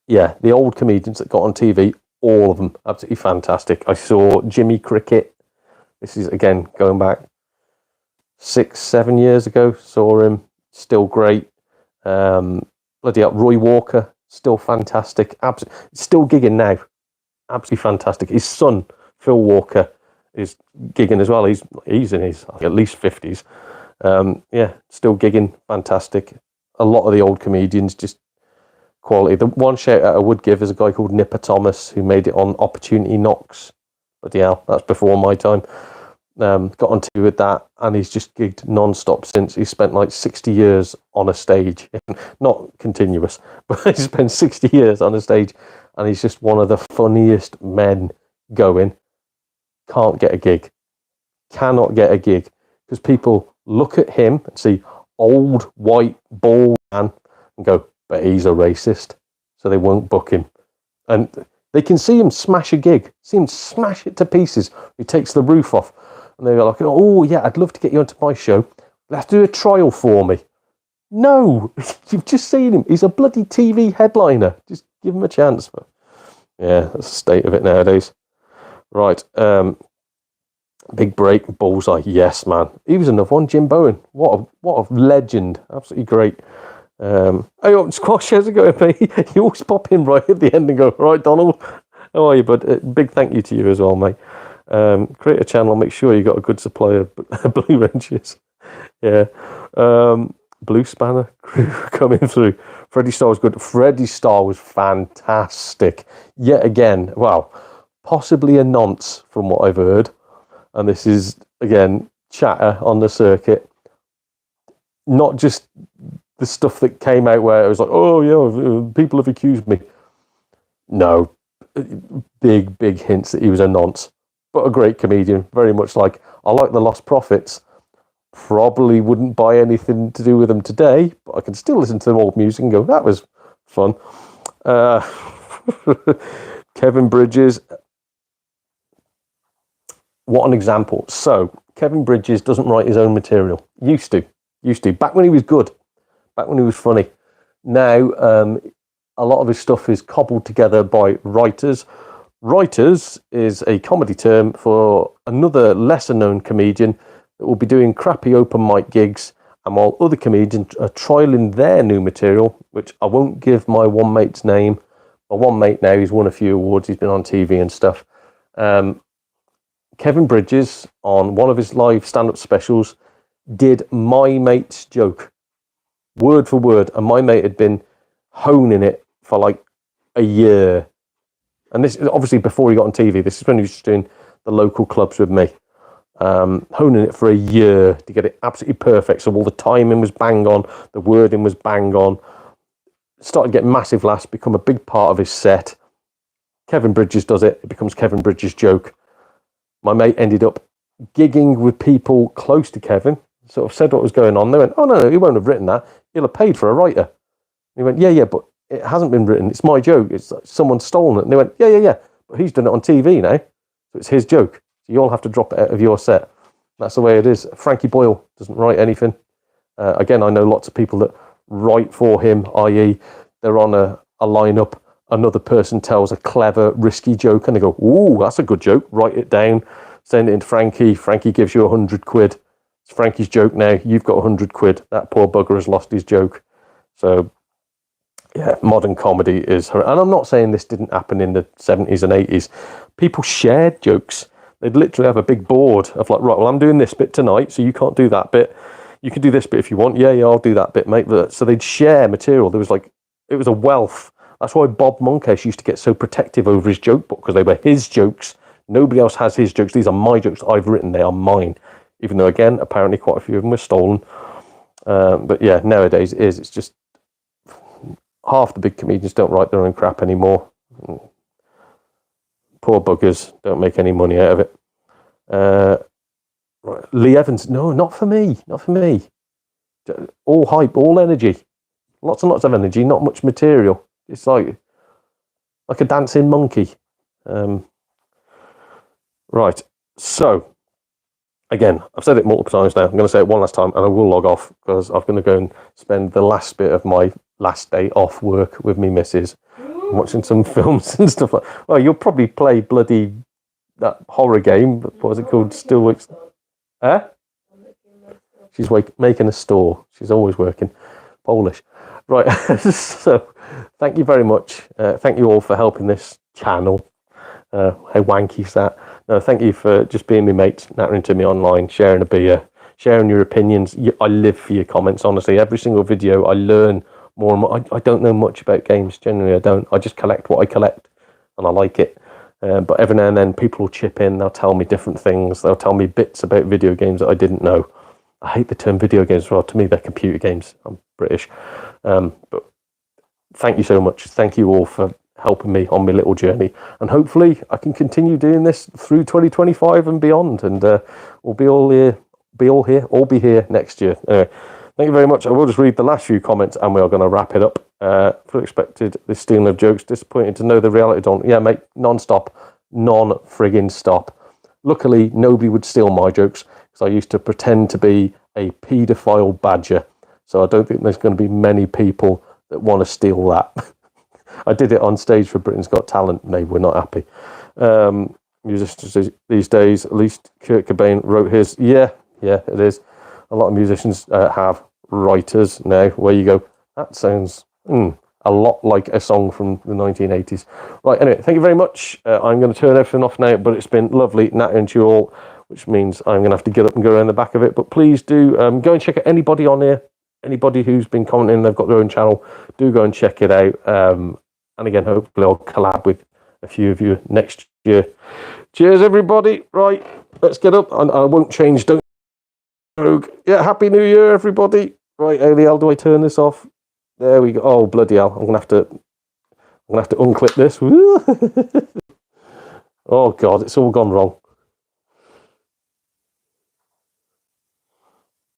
yeah, the old comedians that got on TV, all of them, absolutely fantastic. I saw Jimmy Cricket. This is, again, going back 6-7 years ago. Saw him, still great. Bloody hell, Roy Walker, still fantastic. Still gigging now. Absolutely fantastic. His son, Phil Walker, is gigging as well. He's in his at least 50s. Yeah, still gigging, fantastic. A lot of the old comedians, just quality. The one shout out I would give is a guy called Nipper Thomas, who made it on Opportunity Knocks. Bloody hell, that's before my time. Got on to with that, and he's just gigged non-stop since. He spent like 60 years on a stage. Not continuous, but he spent 60 years on a stage, and he's just one of the funniest men going. Can't get a gig. Cannot get a gig. Because people look at him and see old, white, bald man and go, but he's a racist, so they won't book him. And they can see him smash a gig, see him smash it to pieces. He takes the roof off, and they're like, oh yeah, I'd love to get you onto my show. Let's do a trial for me. No, you've just seen him. He's a bloody TV headliner. Just give him a chance. Yeah, that's the state of it nowadays. Right, Big Break, Bullseye, yes, man. He was another one, Jim Bowen. What a legend. Absolutely great. Hey, Squash, how's it going, mate? You always pop in right at the end and go, right, Donald, how are you, bud? Big thank you to you as well, mate. Create a channel, make sure you got a good supply of blue wrenches. Yeah. Blue Spanner crew coming through. Freddie Starr was good. Freddie Starr was fantastic. Yet again, well, possibly a nonce from what I've heard. And this is, again, chatter on the circuit. Not just the stuff that came out where it was like, oh, yeah, people have accused me. No. Big hints that he was a nonce. But a great comedian. Very much like, I like the Lost Prophets. Probably wouldn't buy anything to do with them today, but I can still listen to their old music and go, that was fun. Kevin Bridges. What an example. So, Kevin Bridges doesn't write his own material. Used to. Back when he was good. Back when he was funny. Now, a lot of his stuff is cobbled together by writers. Writers is a comedy term for another lesser-known comedian that will be doing crappy open mic gigs, and while other comedians are trialling their new material, which I won't give my one mate's name. My one mate now, he's won a few awards, he's been on TV and stuff. Kevin Bridges, on one of his live stand-up specials, did my mate's joke, word for word, and my mate had been honing it for like a year. And this is obviously before he got on TV. This is when he was just doing the local clubs with me. Honing it for a year to get it absolutely perfect. So all the timing was bang on, the wording was bang on. Started getting massive laughs, become a big part of his set. Kevin Bridges does it. It becomes Kevin Bridges' joke. My mate ended up gigging with people close to Kevin, sort of said what was going on. They went, oh, no, he won't have written that. He'll have paid for a writer. He went, yeah, but it hasn't been written. It's my joke. It's like someone's stolen it. And they went, yeah. But he's done it on TV now. So it's his joke. So you all have to drop it out of your set. That's the way it is. Frankie Boyle doesn't write anything. Again, I know lots of people that write for him, i.e. they're on a lineup. Another person tells a clever, risky joke, and they go, ooh, that's a good joke. Write it down, send it in to Frankie. Frankie gives you £100. It's Frankie's joke now. You've got £100. That poor bugger has lost his joke. So, Yeah, modern comedy is, and I'm not saying this didn't happen in the 70s and 80s. People shared jokes. They'd literally have a big board of like, right, well, I'm doing this bit tonight, so you can't do that bit. You can do this bit if you want. Yeah, I'll do that bit, mate. So they'd share material. There was like, it was a wealth. That's why Bob Monkhouse used to get so protective over his joke book, because they were his jokes. Nobody else has his jokes. These are my jokes I've written. They are mine. Even though, again, apparently quite a few of them were stolen. But yeah, nowadays it's just half the big comedians don't write their own crap anymore. Poor buggers, don't make any money out of it. Right. Lee Evans, no, not for me. Not for me. All hype, all energy. Lots and lots of energy, not much material. It's like a dancing monkey. Right. So, again, I've said it multiple times now. I'm going to say it one last time, and I will log off because I'm going to go and spend the last bit of my last day off work with me missus, watching some films and stuff like. Well, you'll probably play bloody that horror game. What was it called? Still works. Huh? She's making a store. She's always working. Polish. Right. So, thank you very much. Thank you all for helping this channel. How wanky's that? No, thank you for just being my mates, nattering to me online, sharing a beer, sharing your opinions. I live for your comments, honestly. Every single video, I learn more and more. I don't know much about games. Generally, I don't. I just collect what I collect, and I like it. But every now and then, people will chip in. They'll tell me different things. They'll tell me bits about video games that I didn't know. I hate the term video games as well. To me, they're computer games. I'm British. But thank you so much. Thank you all for helping me on my little journey, and hopefully I can continue doing this through 2025 and beyond, and we'll be here next year. Anyway, thank you very much. I will just read the last few comments and we are going to wrap it up. Fully expected this stealing of jokes. Disappointed to know the reality don't. Yeah, mate, non-stop, non-friggin' stop. Luckily, nobody would steal my jokes because I used to pretend to be a paedophile badger, so I don't think there's going to be many people that want to steal that. I did it on stage for Britain's Got Talent, and they were not happy. Musicians these days, at least Kurt Cobain wrote his. Yeah, it is. A lot of musicians have writers now. Where you go, that sounds a lot like a song from the 1980s. Right, anyway, thank you very much. I'm going to turn everything off now, but it's been lovely nattering to you all, which means I'm going to have to get up and go around the back of it. But please do go and check out anybody on here. Anybody who's been commenting, they've got their own channel, do go and check it out. And again, hopefully I'll collab with a few of you next year. Cheers, everybody. Right, let's get up. And I won't change. Don't. Yeah, Happy New Year, everybody. Right, how the hell do I turn this off? There we go. Oh, bloody hell. I'm gonna have to unclip this. Oh God, it's all gone wrong.